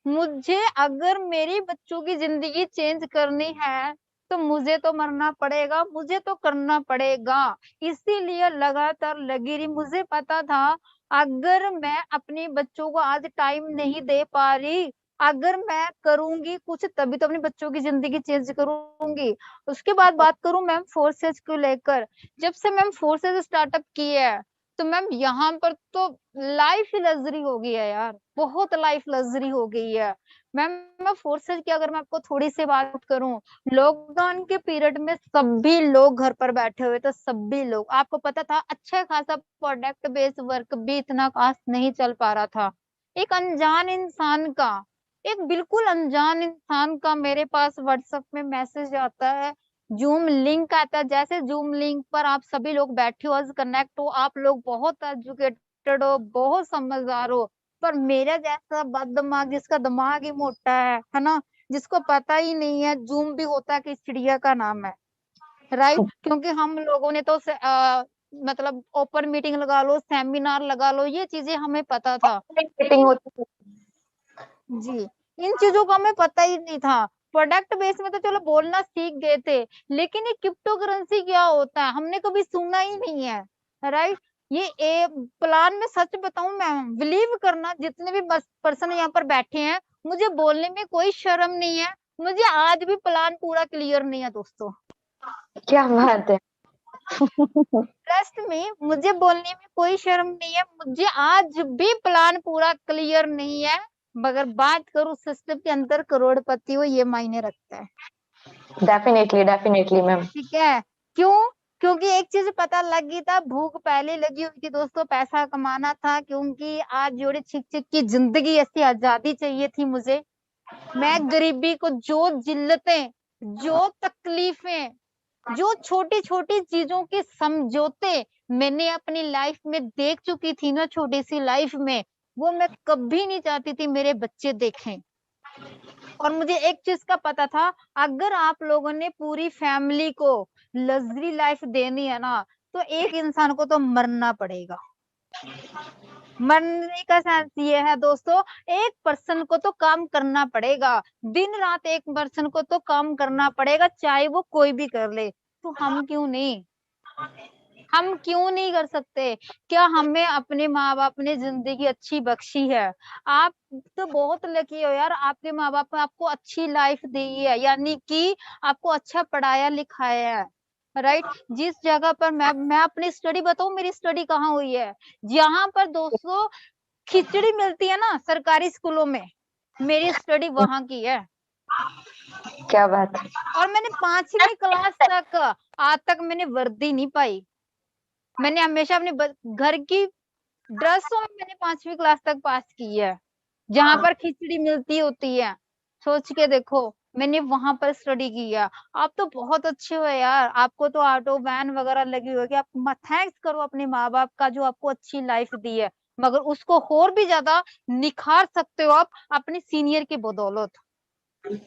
मुझे अगर मेरी बच्चों की जिंदगी चेंज करनी है तो मुझे तो मरना पड़ेगा, मुझे तो करना पड़ेगा। इसीलिए लगातार लगी रही। मुझे पता था अगर मैं अपने बच्चों को आज टाइम नहीं दे पा रही, अगर मैं करूंगी कुछ तभी तो अपने बच्चों की जिंदगी चेंज करूंगी। उसके बाद बात करूं मैम फोर्सेज को लेकर, जब से मैम फोर्सेज स्टार्टअप की है तो मैम यहाँ पर तो लाइफ ही लग्जरी हो गई है यार, बहुत लाइफ लग्जरी हो गई है। मैम मैं फोर्सेज की अगर मैं आपको थोड़ी सी बात करूं, लॉकडाउन के पीरियड में सभी लोग घर पर बैठे हुए थे, सभी लोग, आपको पता था अच्छा खासा प्रोडक्ट बेस्ड वर्क भी इतना खास नहीं चल पा रहा था। एक अनजान इंसान का, एक बिल्कुल अनजान इंसान का मेरे पास व्हाट्सएप में मैसेज आता है, जूम लिंक आता है, जैसे जूम लिंक पर आप सभी लोग बैठे हो, आज कनेक्ट हो, आप लोग बहुत एजुकेटेड हो, बहुत समझदार हो, पर मेरा जैसा बददिमाग जिसका दिमाग ही मोटा है ना, जिसको पता ही नहीं है जूम भी होता है, किस चिड़िया का नाम है, राइट? क्योंकि हम लोगों ने तो मतलब ओपन मीटिंग लगा लो, सेमिनार लगा लो, ये चीजें हमें पता था। मीटिंग होती थी। जी, इन चीजों का हमें पता ही नहीं था। प्रोडक्ट बेस में तो चलो बोलना सीख गए थे, लेकिन ये क्रिप्टो करेंसी क्या होता है हमने कभी सुना ही नहीं है, राइट? ये प्लान में सच बताऊं मैं, बिलीव करना जितने भी पर्सन यहाँ पर बैठे हैं, मुझे बोलने में कोई शर्म नहीं है, मुझे आज भी प्लान पूरा क्लियर नहीं है दोस्तों। क्या बात है। ट्रस्ट में, मुझे बोलने में कोई शर्म नहीं है, मुझे आज भी प्लान पूरा क्लियर नहीं है, मगर बात करूं सिस्टम के अंदर करोड़पति हो, ये मायने रखता है। Definitely definitely ma'am. ठीक है, क्यों? क्योंकि एक चीज पता लगी था, भूख पहले लगी हुई थी दोस्तों, पैसा कमाना था, क्योंकि आज जोड़े छिक छिक की जिंदगी, ऐसी आजादी चाहिए थी मुझे। मैं गरीबी को, जो जिल्लतें, जो तकलीफें, जो छोटी छोटी चीजों के समझौते मैंने अपनी लाइफ में देख चुकी थी ना, छोटी सी लाइफ में, वो मैं कभी नहीं चाहती थी मेरे बच्चे देखें। और मुझे एक चीज का पता था, अगर आप लोगों ने पूरी फैमिली को लग्जरी लाइफ देनी है ना, तो एक इंसान को तो मरना पड़ेगा। मरने का सेंस ये है दोस्तों, एक पर्सन को तो काम करना पड़ेगा, दिन रात एक पर्सन को तो काम करना पड़ेगा, चाहे वो कोई भी कर ले। तो हम क्यों नहीं, हम क्यों नहीं कर सकते? क्या हमें अपने माँ बाप ने जिंदगी अच्छी बख्शी है? आप तो बहुत लकी हो यार, आपके माँ बाप ने आपको अच्छी लाइफ दी है, यानी कि आपको अच्छा पढ़ाया लिखाया है, राइट? जिस जगह पर मैं अपनी स्टडी बताऊं, मेरी स्टडी कहाँ हुई है, जहां पर 200 खिचड़ी मिलती है ना सरकारी स्कूलों में, मेरी स्टडी वहां की है। क्या बात है। और मैंने 5वीं क्लास तक, आज तक मैंने वर्दी नहीं पाई, मैंने हमेशा अपने घर की ड्रेसों में मैंने 5वीं क्लास तक पास की है, जहां पर खिचड़ी मिलती होती है। सोच के देखो, मैंने वहां पर स्टडी की है। आप तो बहुत अच्छे हो यार, आपको तो ऑटो वैन वगैरह लगी होगी, आप थैंक्स करो अपने माँ बाप का जो आपको अच्छी लाइफ दी है, मगर उसको और भी ज्यादा निखार सकते हो आप अपने सीनियर की बदौलत।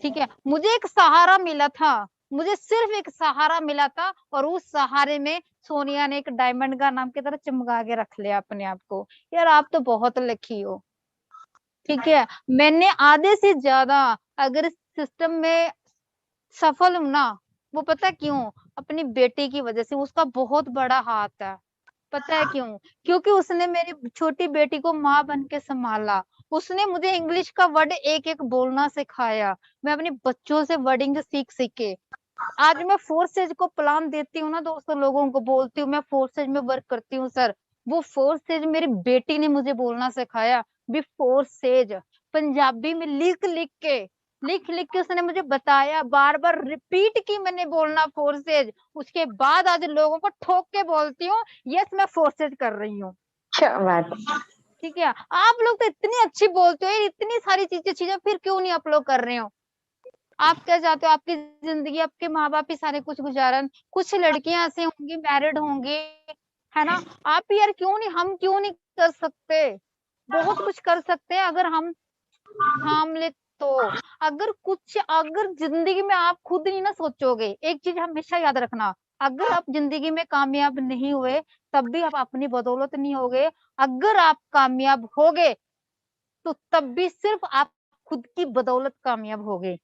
ठीक है, मुझे एक सहारा मिला था, मुझे सिर्फ एक सहारा मिला था, और उस सहारे में सोनिया ने एक डायमंड का नाम की तरह चमका के रख लिया अपने आप को। यार आप तो बहुत लकी हो। ठीक है, मैंने आधे से ज्यादा अगर इस सिस्टम में सफल हूं ना, वो पता है क्यों? अपनी बेटी की वजह से, उसका बहुत बड़ा हाथ है। पता है क्यों? क्योंकि उसने मेरी छोटी बेटी को माँ बन के संभाला, उसने मुझे इंग्लिश का वर्ड एक एक बोलना सिखाया, मैं अपने बच्चों से वर्डिंग सीख सीख के आज मैं फोर्सेज को प्लान देती हूँ ना दोस्तों, लोगों को बोलती हूँ मैं फोर्सेज में वर्क करती हूँ सर, वो फोर्सेज मेरी बेटी ने मुझे बोलना सिखाया। बी फोर्सेज पंजाबी में लिख लिख के लिख लिख के उसने मुझे बताया, बार बार रिपीट की मैंने बोलना फोर्सेज। उसके बाद आज लोगों को ठोक के बोलती हूँ यस मैं फोर्सेज कर रही हूँ। क्या बात। ठीक है, आप लोग तो इतनी अच्छी बोलते हो, इतनी सारी चीजें फिर क्यों नहीं आप लोग कर रहे हो? आप क्या चाहते हो? आपकी जिंदगी, आपके माँ बाप ही सारे कुछ गुजारन। कुछ लड़कियां ऐसे होंगी, मैरिड होंगी, है ना? आप ही यार क्यों नहीं, हम क्यों नहीं कर सकते? बहुत कुछ कर सकते हैं अगर हम थाम ले तो। अगर जिंदगी में आप खुद नहीं ना सोचोगे, एक चीज हमेशा याद रखना, अगर आप जिंदगी में कामयाब नहीं हुए तब भी आप अपनी बदौलत नहीं होगे। अगर आप कामयाब होगे तो तब भी सिर्फ आप खुद की बदौलत कामयाब होगे,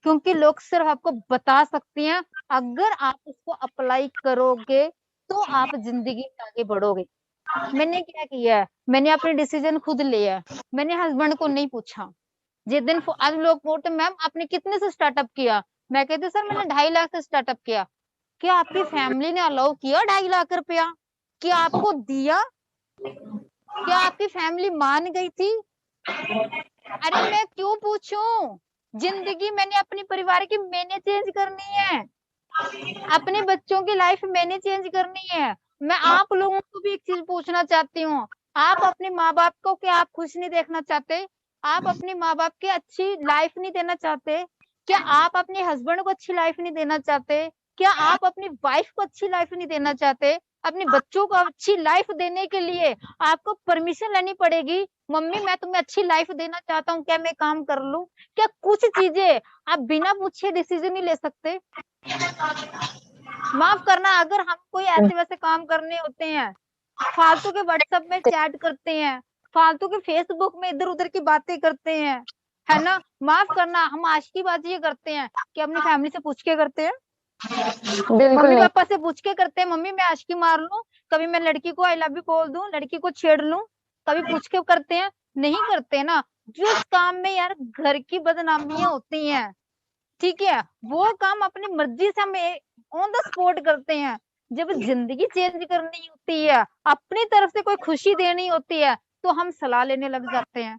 क्योंकि लोग सिर्फ आपको बता सकते हैं। अगर आप उसको अप्लाई करोगे तो आप जिंदगी में आगे बढ़ोगे। मैंने क्या किया है, मैंने अपने डिसीजन खुद लिया है। मैंने हस्बैंड को नहीं पूछा। जिस दिन आज लोग बोलते मैम आपने कितने से स्टार्टअप किया, मैं कहती सर मैंने 2.5 लाख से स्टार्टअप किया। क्या आपकी फैमिली ने अलाउ किया 2.5 लाख रुपया? क्या आपको दिया? क्या आपकी फैमिली मान गई थी? अरे मैं क्यों पूछूं? जिंदगी मैंने अपनी परिवार की मैंने चेंज करनी है, अपने बच्चों की लाइफ मैंने चेंज करनी है। मैं आप लोगों को भी एक चीज पूछना चाहती हूँ, आप अपने माँ बाप को क्या आप खुश नहीं देखना चाहते? आप अपने माँ बाप की अच्छी लाइफ नहीं देना चाहते? क्या आप अपने हस्बैंड को अच्छी लाइफ नहीं देना चाहते? क्या आप अपनी वाइफ को अच्छी लाइफ नहीं देना चाहते? अपने बच्चों को अच्छी लाइफ देने के लिए आपको परमिशन लेनी पड़ेगी। मम्मी मैं तुम्हें अच्छी लाइफ देना चाहता हूँ, क्या मैं काम कर लूं? क्या कुछ चीजें आप बिना पूछे डिसीजन नहीं ले सकते? माफ करना, अगर हम कोई ऐसे वैसे काम करने होते हैं, फालतू के व्हाट्सएप में चैट करते हैं, फालतू के फेसबुक में इधर उधर की बातें करते हैं, है ना? माफ करना, हम आशिकीबाजी ये करते हैं कि अपनी फैमिली से पूछ के करते हैं, बिल्कुल मम्मी नहीं। पापा से पूछ के करते हैं। मम्मी मैं आशिकी मार लूं, कभी मैं लड़की को आई लव यू बोल दूं, लड़की को छेड़ लूं, कभी पूछ के करते हैं? नहीं करते ना। जिस काम में यार घर की बदनामियां होती हैं, ठीक है, वो काम अपनी मर्जी से हम ऑन द स्पॉट करते हैं। जब जिंदगी चेंज करनी होती है, अपनी तरफ से कोई खुशी देनी होती है, तो हम सलाह लेने लग जाते हैं।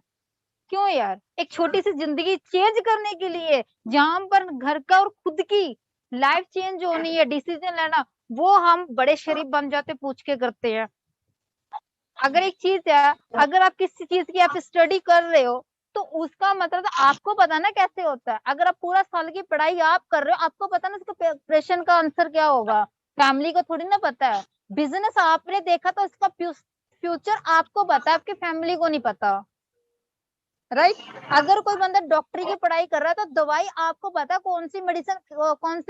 क्यों यार? एक छोटी सी जिंदगी चेंज करने के लिए, जहां पर घर का और खुद की लाइफ चेंज होनी है, डिसीजन लेना, वो हम बड़े शरीफ बन जाते पूछ के करते हैं। अगर एक चीज है, अगर आप किसी चीज की आप स्टडी कर रहे हो तो उसका मतलब आपको पता ना कैसे होता है। अगर आप पूरा साल की पढ़ाई आप कर रहे हो, आपको पता ना उसका क्वेश्चन का आंसर क्या होगा, फैमिली को थोड़ी ना पता है। बिजनेस आपने देखा तो उसका फ्यूचर आपको पता है, आपकी फैमिली को नहीं पता, राइट? अगर कोई बंदा डॉक्टरी की पढ़ाई कर रहा है तो दवाई आपको पता है कौन से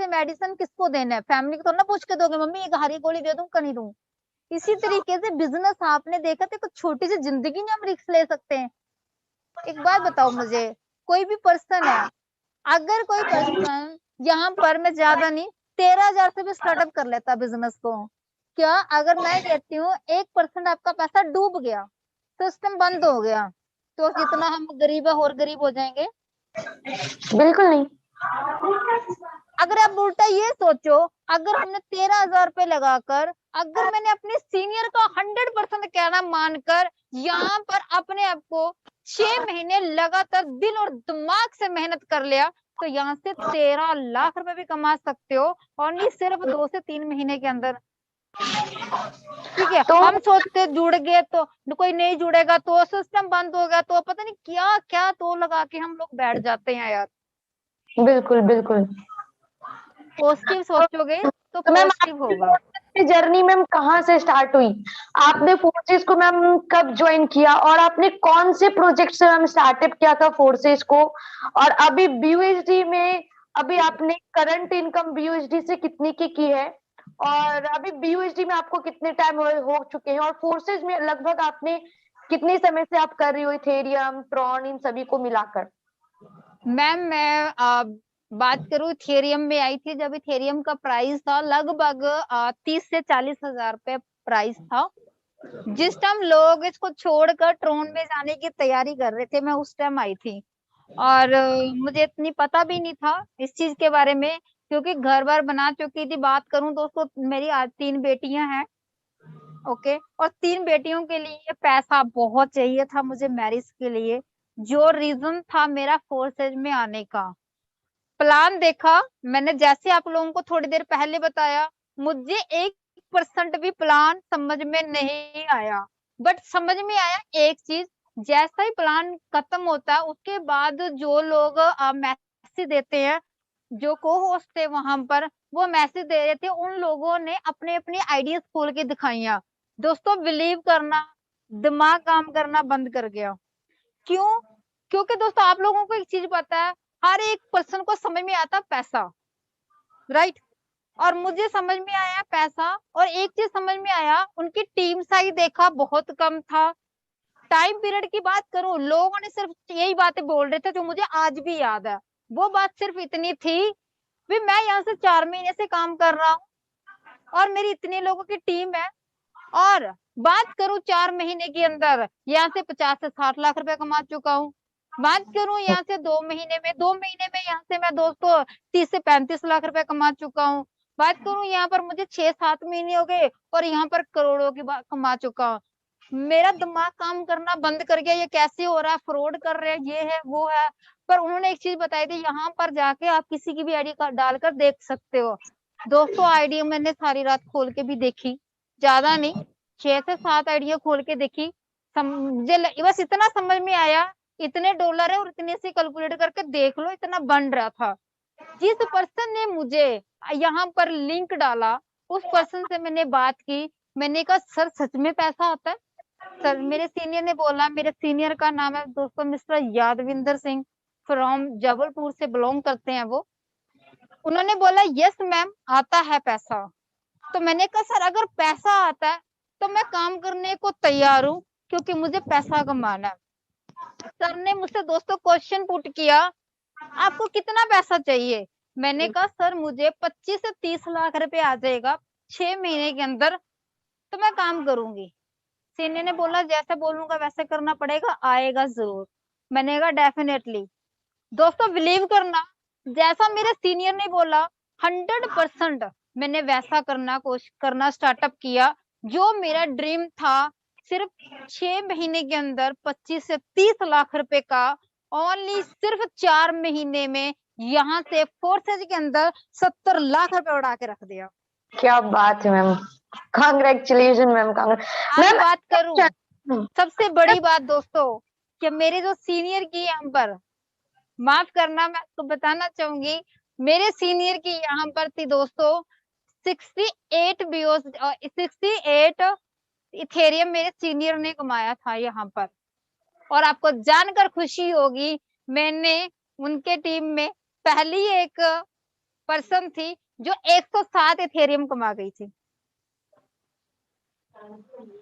मेडिसिन किसको देना है, फैमिली को थोड़ा ना पूछ के दोगे मम्मी एक हरी गोली दे दूं, नहीं दूं। इसी तरीके से बिजनेस आपने देखा तो एक छोटी सी जिंदगी में हम रिस्क ले सकते हैं। एक बात बताओ मुझे, कोई भी पर्सन है, अगर कोई पर्सन यहाँ पर मैं ज्यादा नहीं 13,000 से भी स्टार्टअप कर लेता बिजनेस को, क्या अगर मैं कहती हूँ 1% आपका पैसा डूब गया, सिस्टम बंद हो गया, तो कितना हम गरीब है और गरीब हो जाएंगे? बिल्कुल नहीं। अगर आप उल्टा ये सोचो, अगर हमने 13,000 रुपए लगाकर, अगर मैंने अपने सीनियर का 100% कहना मानकर यहाँ पर अपने आप को 6 महीने लगातार दिल और दिमाग से मेहनत कर लिया, तो यहाँ से 13 लाख रुपए भी कमा सकते हो, और नहीं सिर्फ 2 से 3 महीने के अंदर। ठीक है, तो हम सोचते जुड़ गए तो कोई नहीं जुड़ेगा, तो सिस्टम बंद हो गया, तो पता नहीं क्या क्या तो लगा के हम लोग बैठ जाते हैं यार। बिल्कुल बिल्कुल। पॉजिटिव सोचोगे तो तो मैम पॉजिटिव होगा। आपकी जर्नी मैम कहाँ से स्टार्ट हुई? आपने फोर्सेस को मैम कब ज्वाइन किया और आपने कौन से प्रोजेक्ट से मैम स्टार्टअप किया था फोर्सेस को? और अभी बीयूएसडी में अभी आपने करंट इनकम बीयूएसडी से कितनी की है? और अभी बीयूएसडी में आपको कितने टाइम हो चुके हैं? और फोर्सेस में लगभग आपने कितने समय से आप कर रही हो इथेरियम ट्रॉन इन सभी को मिलाकर? मैम मैं बात करूँ इथेरियम में आई थी, जब इथेरियम का प्राइस था लगभग 30 से 40,000 रुपए प्राइस था। जिस टाइम लोग इसको छोड़कर ट्रोन में जाने की तैयारी कर रहे थे, मैं उस टाइम आई थी। और मुझे इतनी पता भी नहीं था इस चीज के बारे में, क्योंकि घर बार बना चुकी थी। बात करूं दोस्तों, मेरी आज 3 बेटियां हैं, ओके, और 3 बेटियों के लिए पैसा बहुत चाहिए था मुझे मैरिज के लिए। जो रीजन था मेरा फोर्सेज में आने का। प्लान देखा मैंने, जैसे आप लोगों को थोड़ी देर पहले बताया, मुझे 1% भी प्लान समझ में नहीं आया। बट समझ में आया एक चीज, जैसा ही प्लान खत्म होता है उसके बाद जो लोग मैसेज देते हैं, जो को होस्ट थे वहां पर, वो मैसेज दे रहे थे, उन लोगों ने अपने अपनी आइडियाज खोल के दिखाइया। दोस्तों बिलीव करना, दिमाग काम करना बंद कर गया। क्यों? क्योंकि दोस्तों आप लोगों को एक चीज पता है, हर एक पर्सन को समझ में आता पैसा, राइट। और मुझे समझ में आया पैसा, और एक चीज समझ में आया, उनकी टीम साइज देखा बहुत कम था। टाइम पीरियड की बात करूं, लोगों ने सिर्फ यही बातें बोल रहे थे जो मुझे आज भी याद है। वो बात सिर्फ इतनी थी, भी मैं यहाँ से 4 महीने से काम कर रहा हूँ और मेरी इतने लोगों की टीम है, और बात करूं 4 महीने के अंदर यहाँ से 50 से 60 लाख रुपए कमा चुका हूँ। बात करूं यहाँ से 2 महीने में यहाँ से मैं दोस्तों 30 से 35 लाख रुपए कमा चुका हूँ। बात करूं यहाँ पर मुझे 6-7 महीने हो गए और यहाँ पर करोड़ों की बात कमा चुका हूँ। मेरा दिमाग काम करना बंद कर गया, ये कैसे हो रहा है, फ्रॉड कर रहे हैं, ये है वो है। पर उन्होंने एक चीज बताई थी, यहाँ पर जाके आप किसी की भी आईडी डालकर देख सकते हो। दोस्तों आईडी मैंने सारी रात खोल के भी देखी, ज्यादा नहीं, 6 से 7 आइडिया खोल के देखी। मुझे बस इतना समझ में आया, इतने डॉलर है और इतने से कैलकुलेट करके देख लो, इतना बन रहा था। जिस पर्सन ने मुझे यहाँ पर लिंक डाला, उस पर्सन से मैंने बात की। मैंने कहा सर सच में पैसा आता है? सर मेरे सीनियर ने बोला, मेरे सीनियर का नाम है दोस्तों मिस्टर यादविंदर सिंह, फ्रॉम जबलपुर से बिलोंग करते हैं वो। उन्होंने बोला यस मैम आता है पैसा। तो मैंने कहा सर अगर पैसा आता है तो मैं काम करने को तैयार हूँ, क्योंकि मुझे पैसा कमाना है। सर ने मुझसे दोस्तों क्वेश्चन पुट किया, आपको कितना पैसा चाहिए? मैंने कहा सर मुझे 25 से 30 लाख रुपए आ जाएगा 6 महीने के अंदर तो मैं काम करूंगी। सीनियर ने बोला जैसा बोलूंगा वैसे करना पड़ेगा, आएगा जरूर। मैंने कहा डेफिनेटली। दोस्तों बिलीव करना, जैसा मेरे सीनियर ने बोला 100% मैंने वैसा करना स्टार्टअप किया। जो मेरा ड्रीम था, सिर्फ 6 महीने के अंदर 25 से 30 लाख रुपए का, ओनली सिर्फ 4 महीने में यहाँ से फोर्सेज के अंदर 70 लाख रुपए उड़ा के रख दिया। क्या बात है मैम, कांग्रेचुलेशन मैम, आज मैम। बात करूं सबसे बड़ी बात दोस्तों, कि मेरे जो सीनियर की यहाँ पर, माफ करना मैं आपको बताना चाहूंगी, मेरे सीनियर की यहाँ पर थी दोस्तों 68 बीओस 68 इथेरियम मेरे सीनियर ने कमाया था यहाँ पर। और आपको जानकर खुशी होगी, मैंने उनके टीम में पहली एक पर्सन थी जो 107 इथेरियम कमा गई थी।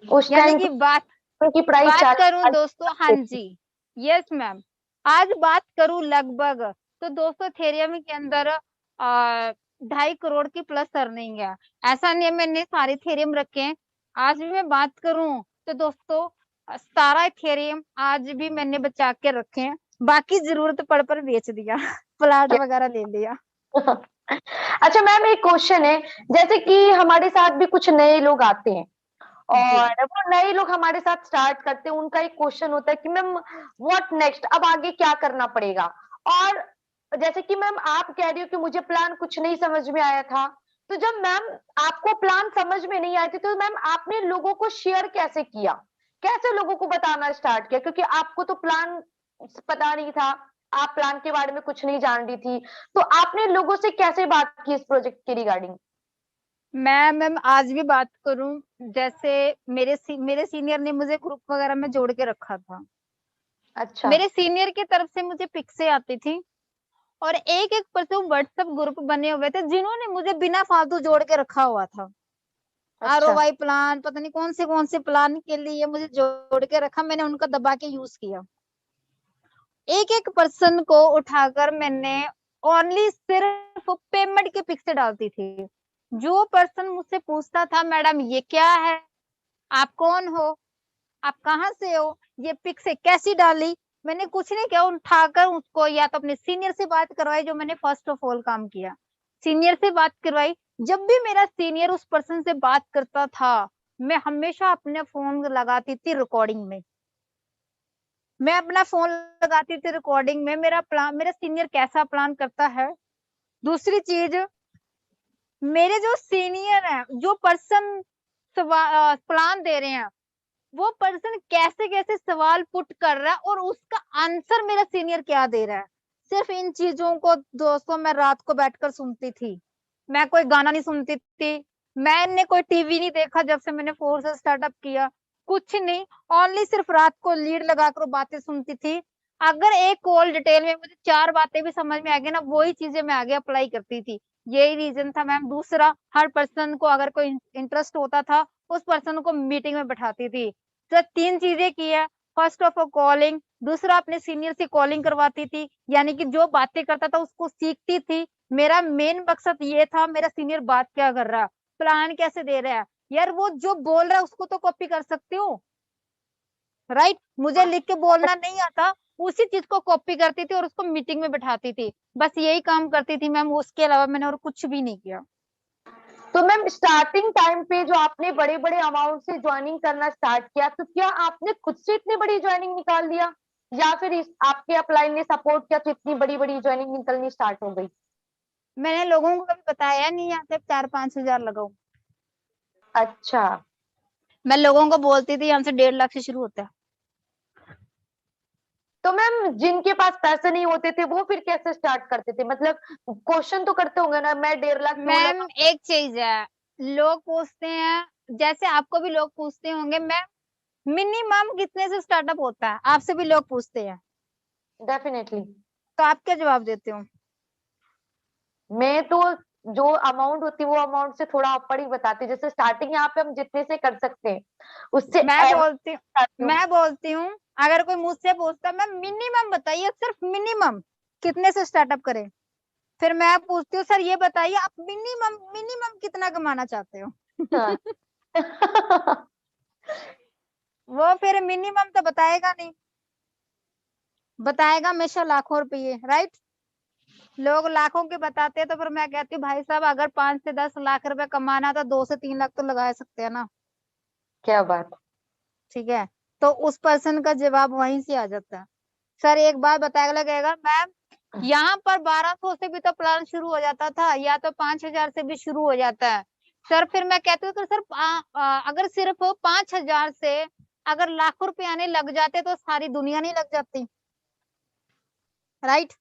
उस यानी टाइम कि बात की प्राइस करूं दोस्तों, हाँ जी यस मैम, आज बात करूं लगभग, तो दोस्तों इथेरियम के अंदर 2.5 करोड़ की प्लस अर्निंग है। ऐसा नहीं है मैंने सारे इथेरियम रखे हैं। आज भी मैं बात करूं तो दोस्तों 17 इथेरियम आज भी मैंने बचा के रखे हैं, बाकी जरूरत पड़ पर बेच दिया प्लाट वगैरह ले लिया। अच्छा मैम एक क्वेश्चन है, जैसे कि हमारे साथ भी कुछ नए लोग आते हैं और वो नए लोग हमारे साथ स्टार्ट करते हैं, उनका एक क्वेश्चन होता है कि मैम व्हाट नेक्स्ट, अब आगे क्या करना पड़ेगा। और जैसे कि मैम आप कह रही हो कि मुझे प्लान कुछ नहीं समझ में आया था, तो जब मैम आपको प्लान समझ में नहीं आए थे तो मैम आपने लोगों को शेयर कैसे किया, कैसे लोगों को बताना स्टार्ट किया, क्योंकि आपको तो प्लान पता नहीं था, आप प्लान के बारे में कुछ नहीं जान रही थी, तो आपने लोगों से कैसे बात की इस प्रोजेक्ट के रिगार्डिंग? मैं मैम आज भी बात करूं, जैसे मेरे सीनियर ने मुझे ग्रुप वगैरह में जोड़ के रखा था। अच्छा। मेरे सीनियर की तरफ से मुझे पिक्सें आती थी और एक एक पर्सन व्हाट्सएप ग्रुप बने हुए थे जिन्होंने मुझे बिना फालतू जोड़ के रखा हुआ था। अच्छा। आरओवाई प्लान, पता नहीं कौन से प्लान के लिए मुझे जोड़ के रखा, मैंने उनका दबा के यूज किया। एक एक पर्सन को उठाकर मैंने ओनली सिर्फ पेमेंट के पिक्सें डालती थी। जो पर्सन मुझसे पूछता था मैडम ये क्या है, आप कौन हो, आप कहाँ से हो, ये पिक्सें कैसी डाली, मैंने कुछ नहीं किया, उठाकर उसको या तो अपने सीनियर से बात करवाई, जो मैंने फर्स्ट ऑफ ऑल काम किया, सीनियर से बात करवाई। जब भी मेरा सीनियर उस पर्सन से बात करता था, मैं हमेशा अपने फोन लगाती थी रिकॉर्डिंग में। मैं अपना फोन लगाती थी रिकॉर्डिंग में, मेरा सीनियर कैसा प्लान करता है। दूसरी चीज, मेरे जो सीनियर है, जो पर्सन प्लान दे रहे हैं, वो पर्सन कैसे कैसे सवाल पुट कर रहा है और उसका आंसर मेरा सीनियर क्या दे रहा है। सिर्फ इन चीजों को दोस्तों मैं रात को बैठकर सुनती थी। मैं कोई गाना नहीं सुनती थी, मैंने कोई टीवी नहीं देखा जब से मैंने फोर्स स्टार्टअप किया, कुछ नहीं। ओनली सिर्फ रात को लीड लगाकर बातें सुनती थी। अगर एक कॉल डिटेल में मुझे 4 बातें भी समझ में आ गई ना, वही चीजें मैं आगे अप्लाई करती थी। यही रीजन था मैम। दूसरा, हर पर्सन को अगर कोई इंटरेस्ट होता था, उस पर्सन को मीटिंग में बैठाती थी। तो 3 चीजें की है। फर्स्ट ऑफ ऑल कॉलिंग, दूसरा अपने सीनियर से कॉलिंग करवाती थी, यानी कि जो बातें करता था उसको सीखती थी। मेरा मेन मकसद ये था, मेरा सीनियर बात क्या कर रहा है, प्लान कैसे दे रहा है। यार वो जो बोल रहा है उसको तो कॉपी कर सकती हूँ, राइट। मुझे लिख के बोलना नहीं आता, उसी चीज को कॉपी करती थी और उसको मीटिंग में बैठाती थी। बस यही काम करती थी मैम, उसके अलावा मैंने और कुछ भी नहीं किया। तो मैम स्टार्टिंग टाइम पे जो आपने बड़े बड़े अमाउंट से ज्वाइनिंग करना स्टार्ट किया, तो क्या आपने खुद से इतनी बड़ी ज्वाइनिंग निकाल लिया, या फिर आपके अपलाइन ने सपोर्ट किया तो इतनी बड़ी बड़ी ज्वाइनिंग निकलनी स्टार्ट हो गई? मैंने लोगों को कभी बताया नहीं, यहाँ से 4-5 हजार लगाओ। अच्छा। मैं लोगों को बोलती थी यहाँ से 1.5 लाख से शुरू होता है। तो मैम जिनके पास पैसे नहीं होते थे वो फिर कैसे स्टार्ट करते थे? मतलब क्वेश्चन तो करते होंगे ना, मैं 1.5 लाख क्यों मैम लगा? एक चीज है, लोग पूछते हैं, जैसे आपको भी लोग पूछते होंगे मैम, मिनिमम कितने से स्टार्टअप होता है, आपसे भी लोग पूछते हैं, डेफिनेटली। तो आप क्या जवाब देते हो? मैं तो जो अमाउंट होती है वो अमाउंट से थोड़ा ऊपर ही बताती हूँ। जैसे स्टार्टिंग यहाँ पे हम जितने से कर सकते हैं उससे मैं एवरेज बोलती बताती हूँ। मैं बोलती हूँ, अगर कोई मुझसे पूछता है, मैम मिनिमम बताइए, सिर्फ मिनिमम कितने से स्टार्टअप करें। फिर मैं पूछती हूँ, सर ये बताइए आप मिनिमम मिनिमम कितना कमाना चाहते हो। हाँ। वो फिर मिनिमम तो बताएगा नहीं, बताएगा हमेशा लाखों रुपये, राइट। लोग लाखों के बताते हैं, तो फिर मैं कहती हूँ भाई साहब, अगर 5 से 10 लाख रुपए कमाना तो 2 से 3 लाख तो लगा सकते हैं ना। क्या बात। ठीक है, तो उस पर्सन का जवाब वहीं से आ जाता है। सर एक बार बताया लगेगा मैम, यहाँ पर 1200 से भी तो प्लान शुरू हो जाता था, या तो 5,000 से भी शुरू हो जाता है। सर फिर मैं कहती हूँ, तो सर अगर सिर्फ 5,000 से अगर लाखों रुपए आने लग जाते तो सारी दुनिया नहीं लग जाती, राइट।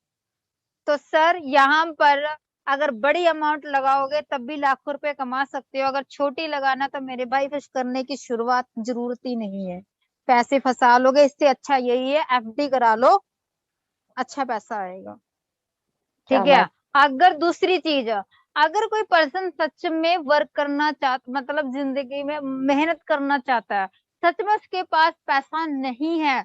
तो सर यहाँ पर अगर बड़ी अमाउंट लगाओगे तब भी लाखों रुपए कमा सकते हो, अगर छोटी लगाना तो मेरे भाई कुछ करने की शुरुआत जरूरत ही नहीं है, पैसे फंसा लोगे। इससे अच्छा यही है, एफडी करा लो, अच्छा पैसा आएगा। क्या ठीक है। बात। अगर दूसरी चीज, अगर कोई पर्सन सच में वर्क करना चाहता, मतलब जिंदगी में मेहनत करना चाहता है, सच में उसके पास पैसा नहीं है,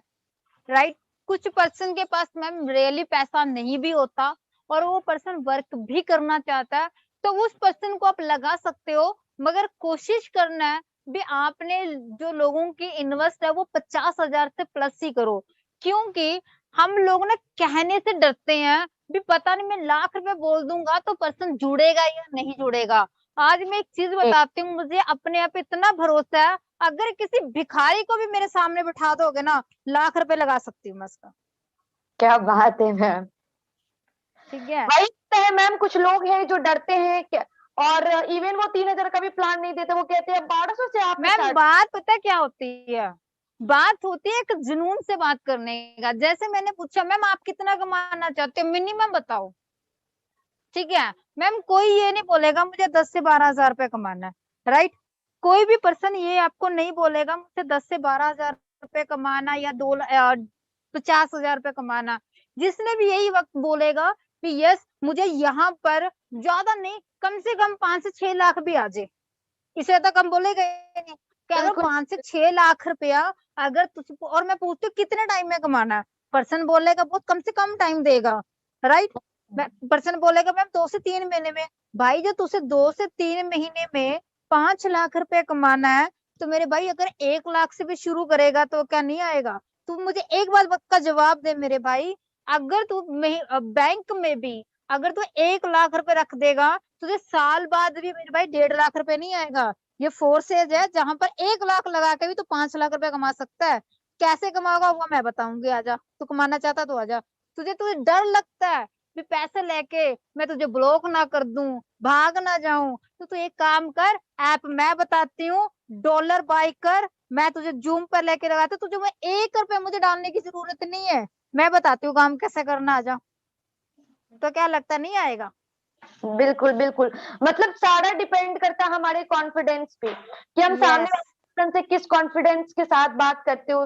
राइट। कुछ पर्सन के पास मैम रियली पैसा नहीं भी होता और वो पर्सन वर्क भी करना चाहता है, तो उस पर्सन को आप लगा सकते हो, मगर कोशिश करना है भी आपने जो लोगों की इन्वेस्ट है वो 50,000 से प्लस ही करो। क्योंकि हम लोग ना कहने से डरते हैं भी, पता नहीं मैं लाख रुपए बोल दूंगा तो पर्सन जुड़ेगा या नहीं जुड़ेगा। आज मैं एक चीज बताती हूँ, मुझे अपने आप इतना भरोसा है, अगर किसी भिखारी को भी मेरे सामने बिठा दोगे ना, लाख रुपए लगा सकती हूँ मैं उसका। क्या बात है मैम। ठीक है वही तो है मैम, कुछ लोग हैं जो डरते हैं और इवन वो 3,000 का भी प्लान नहीं देते, वो कहते हैं 1200 से आप मैम, स्टार्ट। बात पता क्या होती है, बात होती है एक जुनून से बात करने का। जैसे मैंने पूछा, मैम आप कितना कमाना चाहते हो, मिनिमम बताओ। ठीक है मैम, कोई ये नहीं बोलेगा मुझे 10 से 12,000 रुपए कमाना है, राइट। कोई भी पर्सन ये आपको नहीं बोलेगा मुझे 10 से 12,000 रुपए कमाना या 50,000 रुपए कमाना। जिसने भी यही वक्त बोलेगा कि यस मुझे यहाँ पर ज्यादा नहीं, कम से कम 5 से 6 लाख भी आ जाए, इसे तो कम बोलेगा ही नहीं। कि अगर बिल्कुल। 5 से 6 लाख रुपया, अगर तुझको, और मैं पूछती हूँ कितने टाइम में कमाना है, पर्सन बोलेगा बहुत कम से कम टाइम देगा, राइट। पर्सन बोलेगा मैम 2 से 3 महीने में। भाई जो तुझे 2 से 3 महीने में 5 लाख रुपए कमाना है, तो मेरे भाई अगर 1 लाख से भी शुरू करेगा तो क्या नहीं आएगा? तू मुझे एक बात वक्त का जवाब दे मेरे भाई, अगर तू बैंक में भी अगर तू 1 लाख रुपए रख देगा, तुझे साल बाद भी मेरे भाई 1.5 लाख रुपए नहीं आएगा। ये फोर्सेज है, जहां पर 1 लाख लगा के भी तो 5 लाख रुपए कमा सकता है। कैसे कमाओगा वो मैं बताऊंगी, आजा, तू कमाना चाहता तो आजा। तुझे तुझे डर लगता है भी पैसे लेके मैं तुझे ब्लॉक ना कर दूं, भाग ना जाऊं, तो तू एक काम कर, ऐप मैं बताती हूँ, डॉलर बाय कर, मैं तुझे जूम पर लेके लगाती हूँ, तुझे मैं 1 रुपए मुझे डालने की जरूरत नहीं है, मैं बताती हूँ काम कैसे करना, आजा। तो क्या लगता नहीं आएगा? बिल्कुल बिल्कुल। मतलब सारा डिपेंड करता है हमारे कॉन्फिडेंस पे कि हम सामने यस। वाले पर्सन से किस कॉन्फिडेंस के साथ बात करते हो।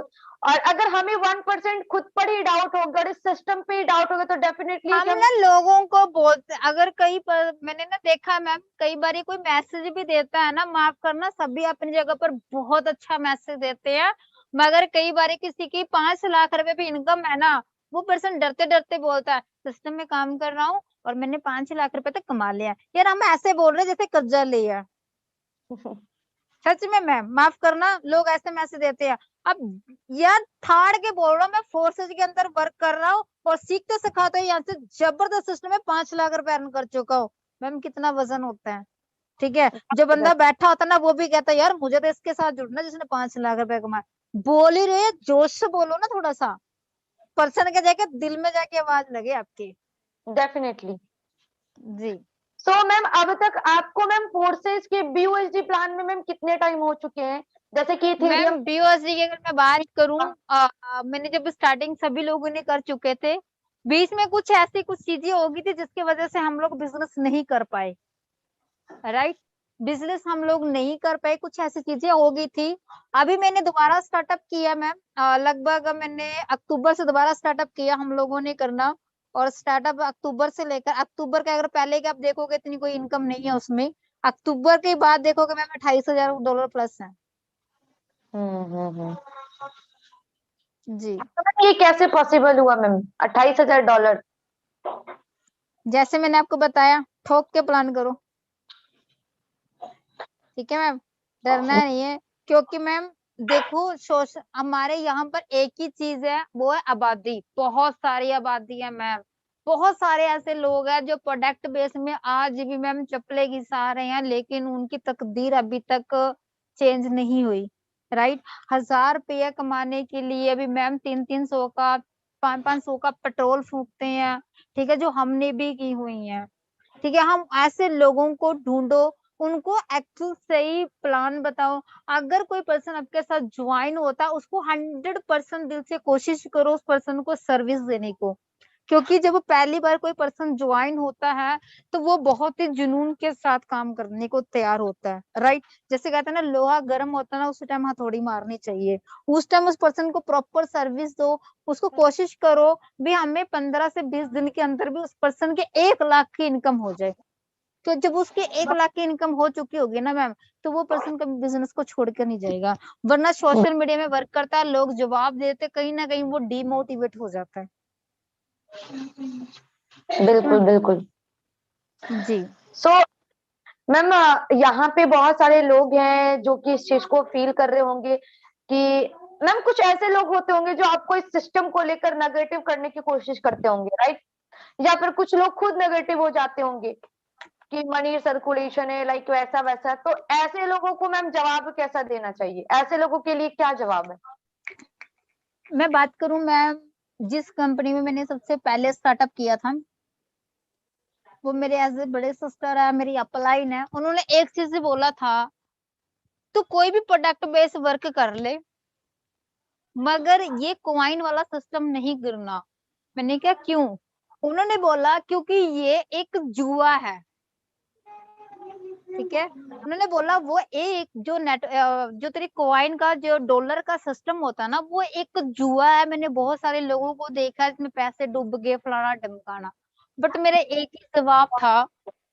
और अगर हमें 1% खुद पर ही डाउट होगा और इस सिस्टम पे ही डाउट होगा तो डेफिनेटली हम हम। ना लोगों को बोलते, अगर कई पर मैंने ना देखा है मैम, कई बार कोई मैसेज भी देता है ना, माफ करना, सभी अपनी जगह पर बहुत अच्छा मैसेज देते हैं, मगर कई बार किसी की 5 लाख रुपए भी इनकम है ना, वो पर्सन डरते डरते बोलता है सिस्टम में काम कर रहा हूँ और मैंने 5 लाख रुपए तक कमा लिया। यार हम ऐसे बोल रहे हैं जैसे कर्जा लिया। सच में मैम, माफ करना, लोग ऐसे मैसेज देते हैं। अब यार थाड़ के बोल रहा हूँ, मैं फोर्सेज के अंदर वर्क कर रहा हूँ और सीखते सिखाते यहाँ से जबरदस्त सिस्टम में 5 लाख रुपए अर्न कर चुका हूँ। मैम कितना वजन होता है, ठीक है। जो बंदा बैठा होता है ना वो भी कहता है यार मुझे तो इसके साथ जुड़ना जिसने 5 लाख रुपए कमाए। बोल ही रहे, जोश से बोलो ना थोड़ा सा, पर्सन के जाके दिल में जाके आवाज लगे आपकी। डेफिनेटली। जी सो मैम अब तक आपको मैम फोर्सेस के BUSD प्लान में मैम कितने टाइम हो चुके हैं? जैसे कि मैम, इथेरियम। बीओएसडी की अगर मैं बात करूं, मैंने जब स्टार्टिंग सभी लोगों ने कर चुके थे, बीच में कुछ ऐसी कुछ चीजें होगी थी जिसकी वजह से हम लोग बिजनेस नहीं कर पाए, राइट। बिजनेस हम लोग नहीं कर पाए, कुछ ऐसी चीजें हो गई थी। अभी मैंने दोबारा स्टार्टअप किया मैम, लगभग मैंने अक्टूबर से दोबारा स्टार्टअप किया हम लोगों ने करना। और स्टार्टअप अक्टूबर से लेकर अक्टूबर के, अगर पहले के आप देखोगे इतनी कोई इनकम नहीं है उसमें, अक्टूबर के बाद देखोगे मैम $28,000 प्लस है। हम्म। जी। तो मैम ये कैसे पॉसिबल हुआ मैम $28,000? जैसे मैंने आपको बताया, ठोक के प्लान करो, ठीक है मैम, डरना नहीं है। क्योंकि मैम देखो, हमारे यहाँ पर एक ही चीज है, वो है आबादी, बहुत सारी आबादी है मैम। बहुत सारे ऐसे लोग हैं जो प्रोडक्ट बेस में आज भी मैम चप्पलें घिसा रहे हैं, लेकिन उनकी तकदीर अभी तक चेंज नहीं हुई, राइट। 1,000 रुपया कमाने के लिए भी मैम 300-300 का, 500-500 का पेट्रोल फूकते हैं, ठीक है, जो हमने भी की हुई है, ठीक है। हम ऐसे लोगों को ढूंढो, उनको एक्चुअल सही प्लान बताओ। अगर कोई पर्सन आपके साथ ज्वाइन होता है, उसको 100% दिल से कोशिश करो उस पर्सन को सर्विस देने को। क्योंकि जब वो पहली बार कोई पर्सन ज्वाइन होता है तो वो बहुत ही जुनून के साथ काम करने को तैयार होता है, राइट। जैसे कहते हैं ना, लोहा गर्म होता है ना, उस टाइम हथौड़ी मारनी चाहिए, उस टाइम उस पर्सन को प्रॉपर सर्विस दो। उसको कोशिश करो भी हमें 15 से 20 दिन के अंदर भी उस पर्सन के 1 लाख की इनकम हो जाए। तो जब उसकी 1 लाख की इनकम हो चुकी होगी ना मैम, तो वो पर्सन कभी बिजनेस को छोड़कर नहीं जाएगा। वरना सोशल मीडिया में वर्क करता है, लोग जवाब देते, कहीं ना कहीं वो डिमोटिवेट हो जाता है। बिल्कुल बिल्कुल। जी। सो मैम यहाँ पे बहुत सारे लोग हैं जो कि इस चीज को फील कर रहे होंगे कि मैम कुछ ऐसे लोग होते होंगे जो आपको इस सिस्टम को लेकर नेगेटिव करने की कोशिश करते होंगे, राइट? या फिर कुछ लोग खुद नेगेटिव हो जाते होंगे कि मनी सर्कुलेशन है, लाइक वैसा वैसा। तो ऐसे लोगों को मैम जवाब कैसा देना चाहिए? ऐसे लोगों के लिए क्या जवाब है? मैं बात करूं मैम, जिस कंपनी में मैंने सबसे पहले स्टार्टअप किया था, वो मेरे एज ए बड़े सिस्टर है, मेरी अपलाइन है, उन्होंने एक चीज ही बोला था, तो कोई भी प्रोडक्ट बेस वर्क कर ले, मगर ये कॉइन वाला सिस्टम नहीं गिरना। मैंने क्या, क्यों? उन्होंने बोला क्योंकि ये एक जुआ है, ठीक है। उन्होंने बोला वो एक जो जो तेरी कॉइन का जो डॉलर का सिस्टम होता है ना, वो एक जुआ है। मैंने बहुत सारे लोगों को देखा है इसमें पैसे डूब गए, फलाना ढमकाना। बट मेरा एक ही जवाब था,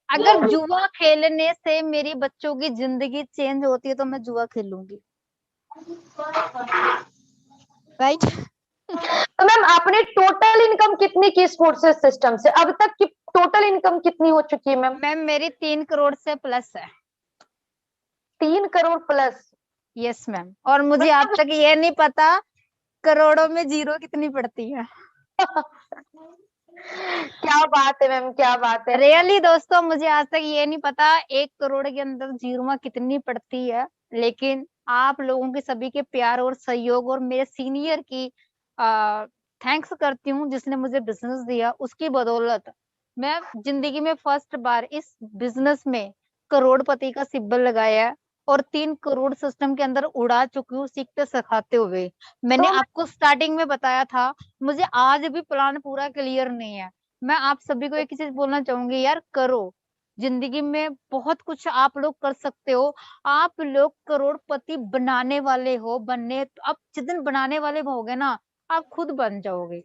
अगर जुआ खेलने से मेरी बच्चों की जिंदगी चेंज होती है तो मैं जुआ खेलूंगी, राइट। तो मैम आपने टोटल इनकम कितनी की स्पोर्ट्स सिस्टम से अब तक की? टोटल इनकम कितनी हो चुकी है मैम? मैम मेरी 3 करोड़ से प्लस है। 3 करोड़ प्लस? यस मैम, और मुझे आज मतलब तक ये नहीं पता करोड़ों में जीरो कितनी पड़ती है। क्या बात है मैम, क्या बात है। रियली दोस्तों, मुझे आज तक ये नहीं पता 1 करोड़ के अंदर जीरो कितनी पड़ती है, लेकिन आप लोगों के सभी के प्यार और सहयोग और मेरे सीनियर की थैंक्स करती हूँ जिसने मुझे बिजनेस दिया। उसकी बदौलत मैं जिंदगी में फर्स्ट बार इस बिजनेस में करोड़पति का सिंबल लगाया है और 3 करोड़ सिस्टम के अंदर उड़ा चुकी हूँ सीखते सिखाते हुए। मैंने तो आपको स्टार्टिंग में बताया था, मुझे आज भी प्लान पूरा क्लियर नहीं है। मैं आप सभी को एक ही चीज बोलना चाहूंगी, यार करो। जिंदगी में बहुत कुछ आप लोग कर सकते हो। आप लोग करोड़पति बनाने वाले हो, बनने अब जिस दिन बनाने वाले होगे ना, आप खुद बन जाओगे।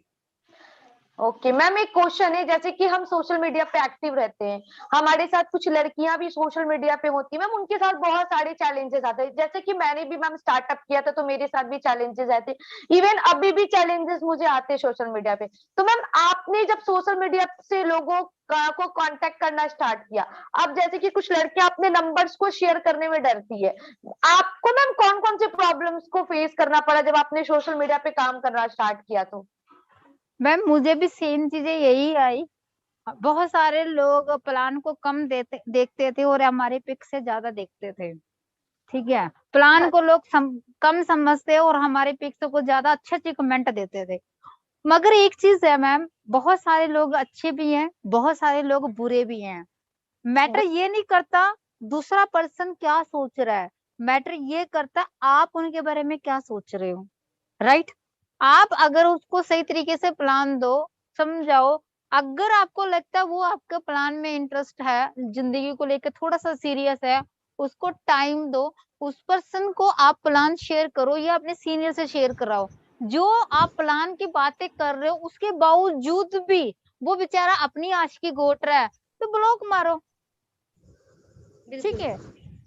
ओके मैम, एक क्वेश्चन है, जैसे कि हम सोशल मीडिया पे एक्टिव रहते हैं, हमारे साथ कुछ लड़कियां भी सोशल मीडिया पे होती है मैम, उनके साथ बहुत सारे चैलेंजेस आते हैं। जैसे कि मैंने भी मैम स्टार्टअप किया था तो मेरे साथ भी चैलेंजेस आते, इवन अभी भी चैलेंजेस मुझे आते हैं सोशल मीडिया पे। तो मैम आपने जब सोशल मीडिया से लोगों को कांटेक्ट करना स्टार्ट किया, अब जैसे कि कुछ लड़कियां अपने नंबर्स को शेयर करने में डरती है, आपको मैम कौन कौन से प्रॉब्लम्स को फेस करना पड़ा जब आपने सोशल मीडिया पे काम करना स्टार्ट किया? तो मैम मुझे भी सेम चीजें यही आई। बहुत सारे लोग प्लान को कम देखते थे और हमारे पिक से ज्यादा देखते थे। ठीक है, प्लान को लोग कम समझते और हमारे पिक्स को ज्यादा अच्छे अच्छे कमेंट देते थे। मगर एक चीज है मैम, बहुत सारे लोग अच्छे भी हैं, बहुत सारे लोग बुरे भी हैं। मैटर ये नहीं करता दूसरा पर्सन क्या सोच रहा है, मैटर ये करता आप उनके बारे में क्या सोच रहे हो। राइट। आप अगर उसको सही तरीके से प्लान दो, समझाओ, अगर आपको लगता है वो आपके प्लान में इंटरेस्ट है, जिंदगी को लेकर थोड़ा सा सीरियस है, उसको टाइम दो। उस पर्सन को आप प्लान शेयर करो या अपने सीनियर से शेयर कराओ। जो आप प्लान की बातें कर रहे हो उसके बावजूद भी वो बेचारा अपनी आशिकी गोट रहा है, तो ब्लॉक मारो। ठीक है,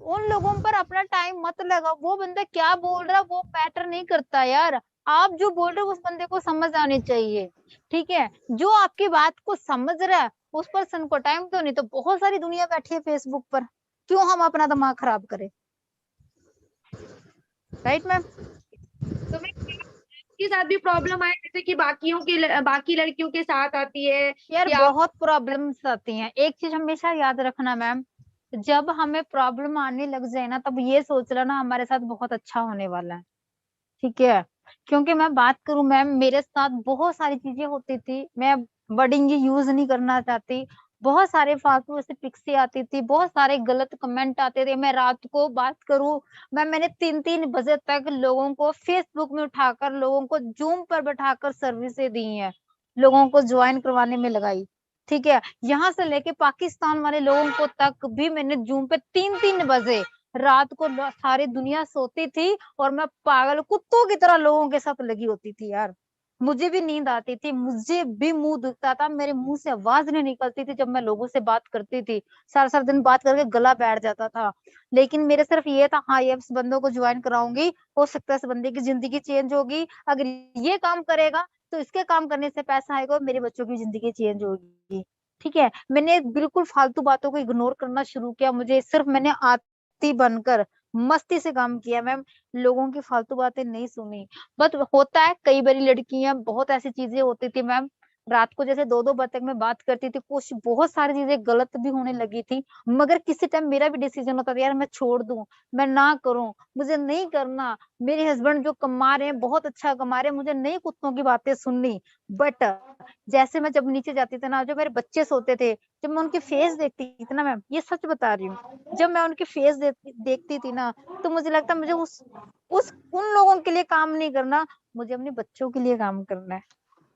उन लोगों पर अपना टाइम मत लगाओ। वो बंदा क्या बोल रहा है वो मैटर नहीं करता यार। आप जो बोल रहे हो उस बंदे को समझ आनी चाहिए। ठीक है, जो आपकी बात को समझ रहा है उस पर्सन को टाइम दो, नहीं तो बहुत सारी दुनिया बैठी है फेसबुक पर, क्यों हम अपना दिमाग खराब करें। Right ma'am. तो मैं के साथ भी प्रॉब्लम आए जैसे कि बाकी लड़कियों के साथ आती है यार या बहुत प्रॉब्लम्स आती हैं। एक चीज हमेशा याद रखना मैम, जब हमें प्रॉब्लम आने लग जाए ना, तब ये सोच लेना हमारे साथ बहुत अच्छा होने वाला है। ठीक है, क्योंकि मैं बात करूं मैम, मेरे साथ बहुत सारी चीजें होती थी, मैं वर्डिंग यूज नहीं करना चाहती। बहुत सारे फालतू ऐसे पिक्सें आती थी, बहुत सारे गलत कमेंट आते थे। मैं रात को बात करूं, मैंने 3-3 बजे तक लोगों को फेसबुक में उठाकर, लोगों को जूम पर बैठाकर सर्विसेज दी हैं, लोगों को ज्वाइन करवाने में लगाई। ठीक है, यहाँ से लेके पाकिस्तान वाले लोगों को तक भी मैंने जूम पे 3-3 बजे रात को सारी दुनिया सोती थी और मैं पागल कुत्तों की तरह लोगों के साथ लगी होती थी यार। मुझे भी नींद आती थी, मुझे भी मुंह दुखता था, मेरे मुंह से आवाज नहीं निकलती थी जब मैं लोगों से बात करती थी। सारा सारा दिन बात करके गला बैठ जाता था। लेकिन मेरे सिर्फ ये था, हाँ ये इस बंदों को ज्वाइन कराऊंगी, हो सकता है इस बंदे की जिंदगी चेंज होगी, अगर ये काम करेगा तो इसके काम करने से पैसा आएगा और मेरे बच्चों की जिंदगी चेंज होगी। ठीक है, मैंने बिल्कुल फालतू बातों को इग्नोर करना शुरू किया। मुझे सिर्फ मैंने आती बनकर मस्ती से काम किया मैम, लोगों की फालतू बातें नहीं सुनी। बट होता है कई बारी लड़कियां, बहुत ऐसी चीजें होती थी मैम, रात को जैसे 2-2 बजे तक मैं बात करती थी, कुछ बहुत सारी चीजें गलत भी होने लगी थी। मगर किसी टाइम मेरा भी डिसीजन होता था यार मैं छोड़ दूं, मैं ना करूं, मुझे नहीं करना। मेरे हस्बैंड जो कमा रहे हैं बहुत अच्छा कमा रहे हैं, मुझे नहीं कुत्तों की बातें सुननी। बट जैसे मैं जब नीचे जाती थी ना, जो मेरे बच्चे सोते थे, जब मैं उनके फेस देखती थी ना मैम, ये सच बता रही हूँ, जब मैं उनके फेस देखती थी ना, तो मुझे लगता मुझे उस उन लोगों के लिए काम नहीं करना, मुझे अपने बच्चों के लिए काम करना है।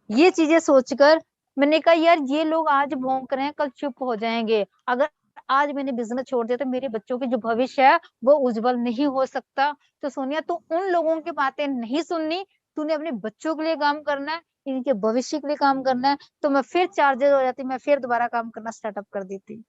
ये चीजें सोचकर मैंने कहा यार ये लोग आज भौंक रहे हैं, कल चुप हो जाएंगे। अगर आज मैंने बिजनेस छोड़ दिया तो मेरे बच्चों की जो भविष्य है वो उज्जवल नहीं हो सकता। तो सोनिया तू उन लोगों की बातें नहीं सुननी, तूने अपने बच्चों के लिए काम करना है, इनके भविष्य के लिए काम करना है। तो मैं फिर चार्जर हो जाती, मैं फिर दोबारा काम करना स्टार्टअप कर देती।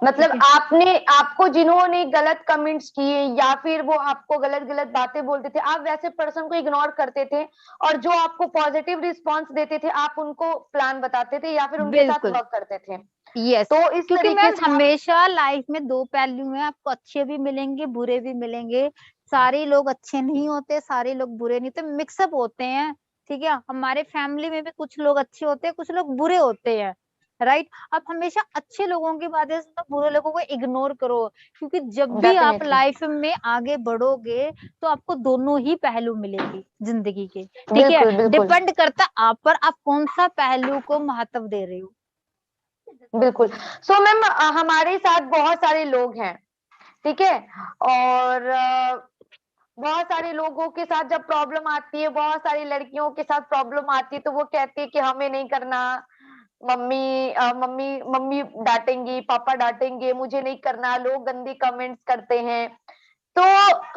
मतलब ठीक है, आपको जिन्होंने गलत कमेंट्स किए या फिर वो आपको गलत गलत बातें बोलते थे, आप वैसे पर्सन को इग्नोर करते थे, और जो आपको पॉजिटिव रिस्पांस देते थे आप उनको प्लान बताते थे या फिर उनके साथ बिल्कुल। वर्क करते थे? यस, तो इस क्योंकि तरीके मैम से आप हमेशा लाइफ में दो पहलू हैं, आपको अच्छे भी मिलेंगे बुरे भी मिलेंगे। सारे लोग अच्छे नहीं होते, सारे लोग बुरे नहीं होते, मिक्सअप होते हैं। ठीक है, हमारे फैमिली में भी कुछ लोग अच्छे होते हैं, कुछ लोग बुरे होते हैं। राइट। आप हमेशा अच्छे लोगों की बातें सुनो, बुरे लोगों को इग्नोर करो, क्योंकि जब भी आप डेफिनेटली। लाइफ में आगे बढ़ोगे तो आपको दोनों ही पहलू मिलेगी जिंदगी के, ठीक है। बिल्कुल बिल्कुल डिपेंड करता आप पर, आप कौन सा पहलू को महत्व दे रहे हो। बिल्कुल। सो मैम हमारे साथ बहुत सारे लोग हैं, ठीक है, और बहुत सारे लोगों के साथ जब प्रॉब्लम आती है, बहुत सारी लड़कियों के साथ प्रॉब्लम आती है, तो वो कहती है कि हमें नहीं करना, मम्मी मम्मी डांटेंगी, पापा डांटेंगे, मुझे नहीं करना, लोग गंदी कमेंट्स करते हैं। तो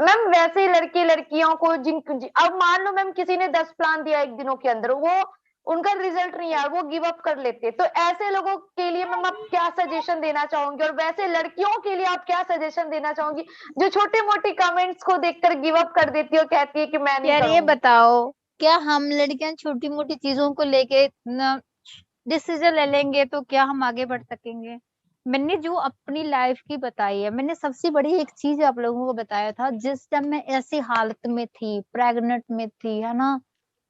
मैम वैसे ही लड़के लड़कियों को अब मान लो मैम किसी ने 10 प्लान दिया एक दिनों के अंदर, वो उनका रिजल्ट नहीं आया, वो गिव अप कर लेते, तो ऐसे लोगों के लिए मैम आप क्या सजेशन देना चाहोंगे, और वैसे लड़कियों के लिए आप क्या सजेशन देना चाहोंगी जो छोटे मोटे कमेंट्स को देखकर गिव अप कर देती है और कहती है कि मैं नहीं यार ये करूंगी? बताओ, क्या हम लड़कियां छोटी मोटी चीजों को लेके न डिसीजन ले लेंगे तो क्या हम आगे बढ़ सकेंगे? मैंने जो अपनी लाइफ की बताई है, मैंने सबसे बड़ी एक चीज आप लोगों को बताया था, जिस टाइम मैं ऐसी हालत में थी, प्रेग्नेंट में थी, है ना,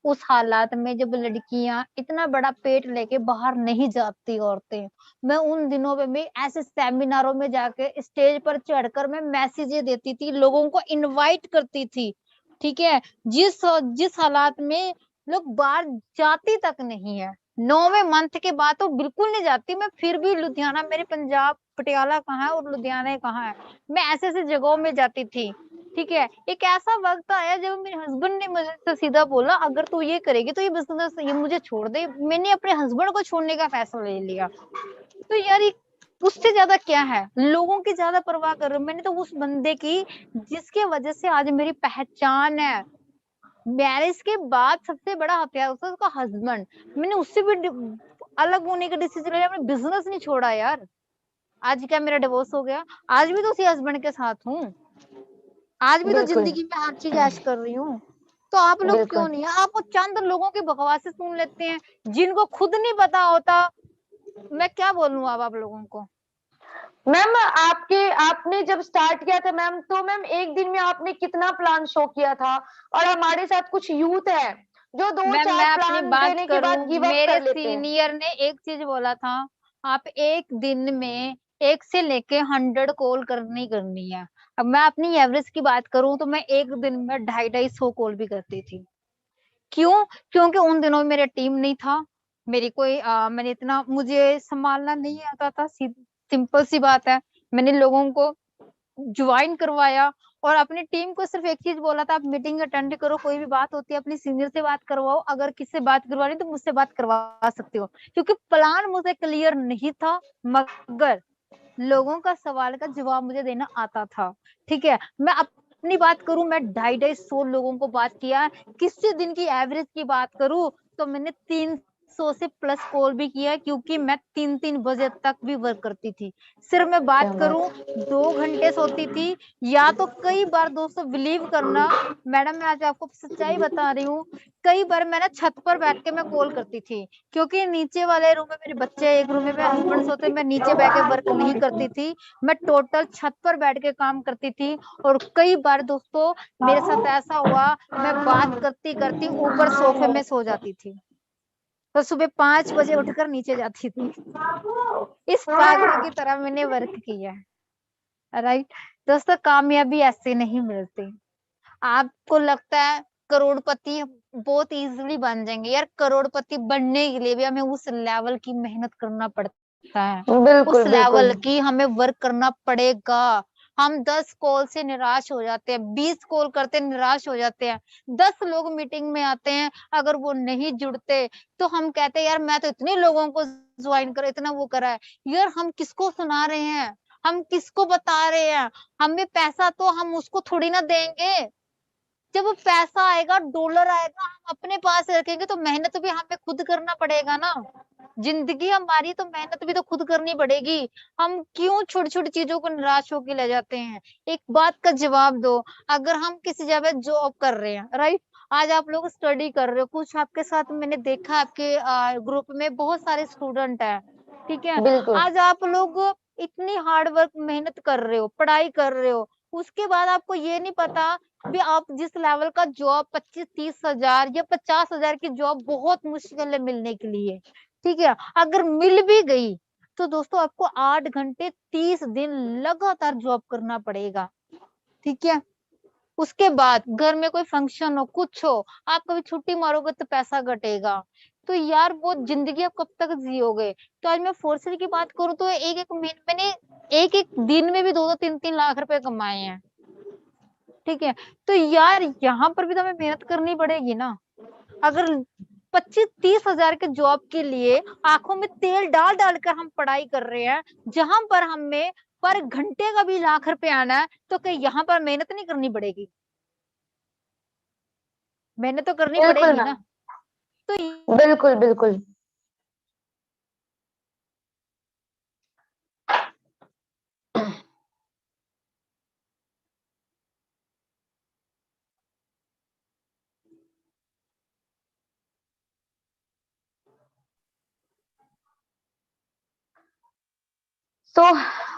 उस हालात में जब लड़कियां इतना बड़ा पेट लेके बाहर नहीं जाती औरतें, मैं उन दिनों में भी ऐसे सेमिनारों में जाके स्टेज पर चढ़कर मैं मैसेजेस देती थी, लोगों को इनवाइट करती थी, ठीक है। जिस जिस हालात में लोग बाहर जाती तक नहीं है, 9वें मंथ के बाद तो बिल्कुल नहीं जाती मैं, फिर भी लुधियाना, मेरे पंजाब पटियाला कहाँ है और लुधियाना कहाँ है, मैं ऐसे ऐसे जगहों में जाती थी, ठीक है। एक ऐसा वक्त आया जब मेरे हस्बैंड ने मुझे तो सीधा बोला, अगर तू ये करेगी तो ये बिजनेस ये मुझे छोड़ दे। मैंने अपने हस्बैंड को छोड़ने का फैसला ले लिया। तो यार ये उससे ज्यादा क्या है, लोगों की ज्यादा परवाह कर रहे हो। मैंने तो उस बंदे की जिसके वजह से आज मेरी पहचान है, मैरिज के बाद सबसे बड़ा हथियार होता है उसका हस्बैंड, मैंने उससे भी अलग होने का डिसीजन लिया, मैंने बिजनेस नहीं छोड़ा यार। आज क्या मेरा डिवोर्स हो गया, आज भी तो उसी हस्बैंड के साथ हूँ, आज भी तो बिल्कुल जिंदगी में हर चीज ऐश कर रही हूँ। तो आप लोग क्यों बिल्कुल नहीं, आप वो चंद लोगों की बकवासें सुन लेते हैं जिनको खुद नहीं पता होता। मैं क्या बोलूं अब आप लोगों को। मैम। आपने जब स्टार्ट किया था मैम, तो मैम एक दिन में आपने कितना प्लान शो किया था? और हमारे साथ कुछ यूथ है जो दो मैम चार मैं अपनी प्लान बात देने के करूं, बाद गिव अप मेरे कर लेते हैं। सीनियर ने एक चीज बोला था, आप एक दिन में 1 से लेके 100 कॉल करनी करनी है। अब मैं अपनी एवरेज की बात करूं तो मैं एक दिन में 250-250 कॉल भी करती थी। क्यों? क्योंकि उन दिनों में मेरा टीम नहीं था, मेरी कोई मैंने इतना मुझे संभालना नहीं आता था, सिंपल सी बात है। मैंने लोगों को ज्वाइन करवाया और अपनी टीम को सिर्फ एक चीज बोला था, आप मीटिंग अटेंड करो, कोई भी बात होती है अपनी सीनियर से बात करवाओ, अगर किसी से बात करवानी तो मुझसे बात करवा सकते हो, क्योंकि प्लान मुझे क्लियर नहीं था, मगर लोगों का सवाल का जवाब मुझे देना आता था, ठीक है। मैं अपनी बात करूं, मैं 250-250 लोगों को बात किया। किसी दिन की एवरेज की बात करूं तो मैंने 300 से प्लस कॉल भी किया, क्योंकि मैं 3-3 बजे तक भी वर्क करती थी। सिर्फ मैं क्या बात बात करूं 2 घंटे सोती थी, या तो कई बार दोस्तों बिलीव करना, मैडम मैं आज आपको सच्चाई बता रही हूँ, कई बार मैं ना छत पर बैठ के मैं कॉल करती थी, क्योंकि नीचे वाले रूम में मेरे बच्चे, एक रूम में मेरे हस्बैंड सोते, मैं नीचे बैठ के वर्क नहीं करती थी, मैं टोटल छत पर बैठ के काम करती थी। और कई बार दोस्तों मेरे साथ ऐसा हुआ, मैं बात करती करती ऊपर सोफे में सो जाती थी, तो सुबह 5 बजे उठकर नीचे जाती थी। इस पागलों की तरह मैंने वर्क किया, राइट। दोस्तों कामयाबी ऐसे नहीं मिलती। आपको लगता है करोड़पति बहुत इजीली बन जाएंगे, यार करोड़पति बनने के लिए भी हमें उस लेवल की मेहनत करना पड़ता है, उस बिल्कुल बिल्कुल लेवल की हमें वर्क करना पड़ेगा। हम 10 कॉल से निराश हो जाते हैं, 20 कॉल करते निराश हो जाते हैं, 10 लोग मीटिंग में आते हैं, अगर वो नहीं जुड़ते तो हम कहते हैं यार मैं तो इतने लोगों को ज्वाइन कर, इतना वो करा है, यार हम किसको सुना रहे हैं, हम किसको बता रहे हैं, हमें पैसा तो हम उसको थोड़ी ना देंगे। जब वो पैसा आएगा, डॉलर आएगा, हम अपने पास रखेंगे तो मेहनत भी हमें खुद करना पड़ेगा ना। जिंदगी हमारी तो मेहनत भी तो खुद करनी पड़ेगी। हम क्यों छोटी छोटी चीजों को निराश होकर ले जाते हैं? एक बात का जवाब दो, अगर हम किसी जगह जॉब कर रहे हैं, राइट, आज आप लोग स्टडी कर रहे हो, कुछ आपके साथ मैंने देखा आपके ग्रुप में बहुत सारे स्टूडेंट हैं, ठीक है। बिल्कुल आज आप लोग इतनी हार्ड वर्क मेहनत कर रहे हो, पढ़ाई कर रहे हो, उसके बाद आपको ये नहीं पता भी आप जिस लेवल का जॉब 25-30 हजार या 50 हजार की जॉब बहुत मुश्किल है मिलने के लिए, ठीक है। अगर मिल भी गई तो दोस्तों आपको 8 घंटे 30 दिन लगातार जॉब करना पड़ेगा, ठीक है। उसके बाद घर में कोई फंक्शन हो, कुछ हो, आप कभी छुट्टी मारोगे तो पैसा घटेगा। तो यार वो जिंदगी आप कब तक जियोगे। तो आज मैं फोर्सेज की बात करूँ तो एक एक मैंने एक एक दिन में भी 2-2 3-3 लाख रुपए कमाए हैं, ठीक है। तो यार यहाँ पर भी तो हमें मेहनत करनी पड़ेगी ना। अगर 25-30 हजार के जॉब के लिए आंखों में तेल डाल डाल कर हम पढ़ाई कर रहे हैं, जहां पर हमें पर घंटे का भी लाख रुपए आना है, तो क्या यहाँ पर मेहनत नहीं करनी पड़ेगी। मेहनत तो करनी बिल्कुल पड़ेगी ना। मैम, तो बिल्कुल बिल्कुल। सो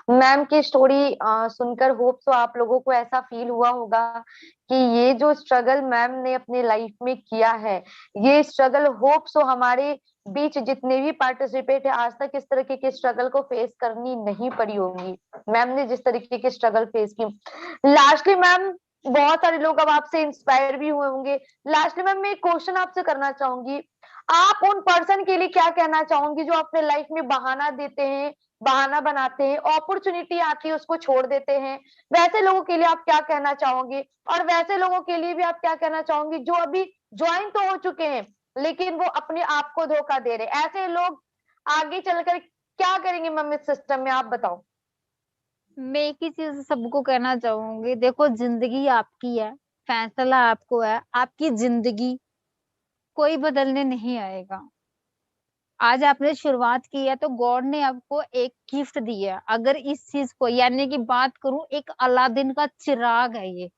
मैम की स्टोरी सुनकर होप सो आप लोगों को ऐसा फील हुआ होगा कि ये जो स्ट्रगल मैम ने अपने लाइफ में किया है, ये स्ट्रगल होप सो हमारे बीच जितने भी पार्टिसिपेट है आज तक इस तरीके के स्ट्रगल को फेस करनी नहीं पड़ी होगी। मैम ने जिस तरीके के स्ट्रगल फेस की, लास्टली मैम बहुत सारे लोग अब आपसे इंस्पायर भी हुए होंगे। लास्टली मैम मैं एक क्वेश्चन आपसे करना चाहूंगी, आप उन पर्सन के लिए क्या कहना चाहूंगी जो अपने लाइफ में बहाना देते हैं, बहाना बनाते हैं, अपॉर्चुनिटी आती है उसको छोड़ देते हैं, वैसे लोगों के लिए आप क्या कहना चाहोगे? और वैसे लोगों के लिए भी आप क्या कहना चाहोगे जो अभी ज्वाइन तो हो चुके हैं लेकिन वो अपने आप को धोखा दे रहे, ऐसे लोग आगे चलकर क्या करेंगे मैम इस सिस्टम में, आप बताओ। मैं एक ही चीज सबको कहना चाहूंगी, देखो जिंदगी आपकी है, फैसला आपको है, आपकी जिंदगी कोई बदलने नहीं आएगा। आज आपने शुरुआत की है तो गॉड ने आपको एक गिफ्ट दी है। अगर इस चीज को यानी कि बात करूं, एक अलादीन का चिराग है ये।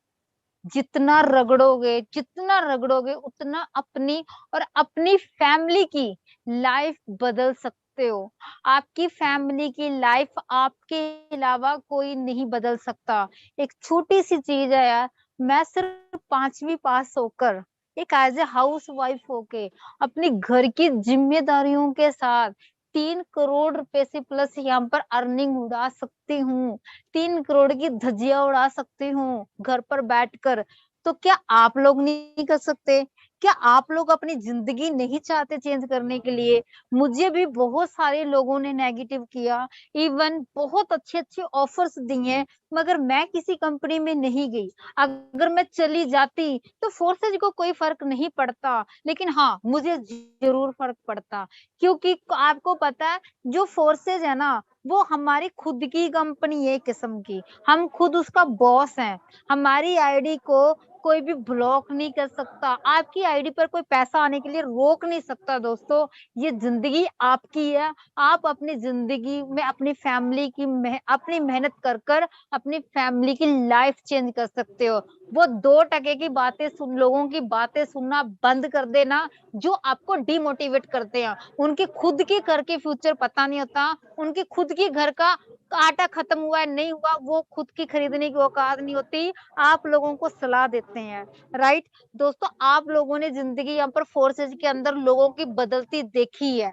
जितना रगड़ोगे उतना अपनी और अपनी फैमिली की लाइफ बदल सकते हो। आपकी फैमिली की लाइफ आपके अलावा कोई नहीं बदल सकता। एक छोटी सी चीज है यार, मैं सिर्फ 5वीं पास होकर एक एज ए हाउस वाइफ होके अपनी घर की जिम्मेदारियों के साथ 3 करोड़ रुपए से प्लस यहाँ पर अर्निंग उड़ा सकती हूँ। 3 करोड़ की धज्जियां उड़ा सकती हूँ घर पर बैठकर। तो क्या आप लोग नहीं कर सकते? क्या आप लोग अपनी जिंदगी नहीं चाहते चेंज करने के लिए? मुझे भी बहुत सारे लोगों ने नेगेटिव किया, इवन बहुत अच्छे अच्छे ऑफर्स दिए, मगर मैं किसी कंपनी में नहीं गई। अगर मैं चली जाती तो फोर्सेज को कोई फर्क नहीं पड़ता, लेकिन हाँ मुझे जरूर फर्क पड़ता। क्योंकि आपको पता है जो फोर्सेज है ना, वो हमारी खुद की कंपनी है, एक किस्म की। हम खुद उसका बॉस हैं। हमारी आईडी को कोई भी ब्लॉक नहीं कर सकता, आपकी आईडी पर कोई पैसा आने के लिए रोक नहीं सकता। दोस्तों ये जिंदगी आपकी है। आप अपनी जिंदगी में अपनी फैमिली की अपनी मेहनत कर कर अपनी फैमिली की लाइफ चेंज कर सकते हो। वो 2% की बातें लोगों की बातें सुनना बंद कर देना जो आपको डिमोटिवेट करते हैं। उनके खुद के घर के फ्यूचर पता नहीं होता, उनके खुद के घर का आटा खत्म हुआ है नहीं हुआ वो खुद की खरीदने की औकात नहीं होती, आप लोगों को सलाह देते हैं। राइट दोस्तों, आप लोगों ने जिंदगी यहाँ पर फोर्सेज के अंदर लोगों की बदलती देखी है।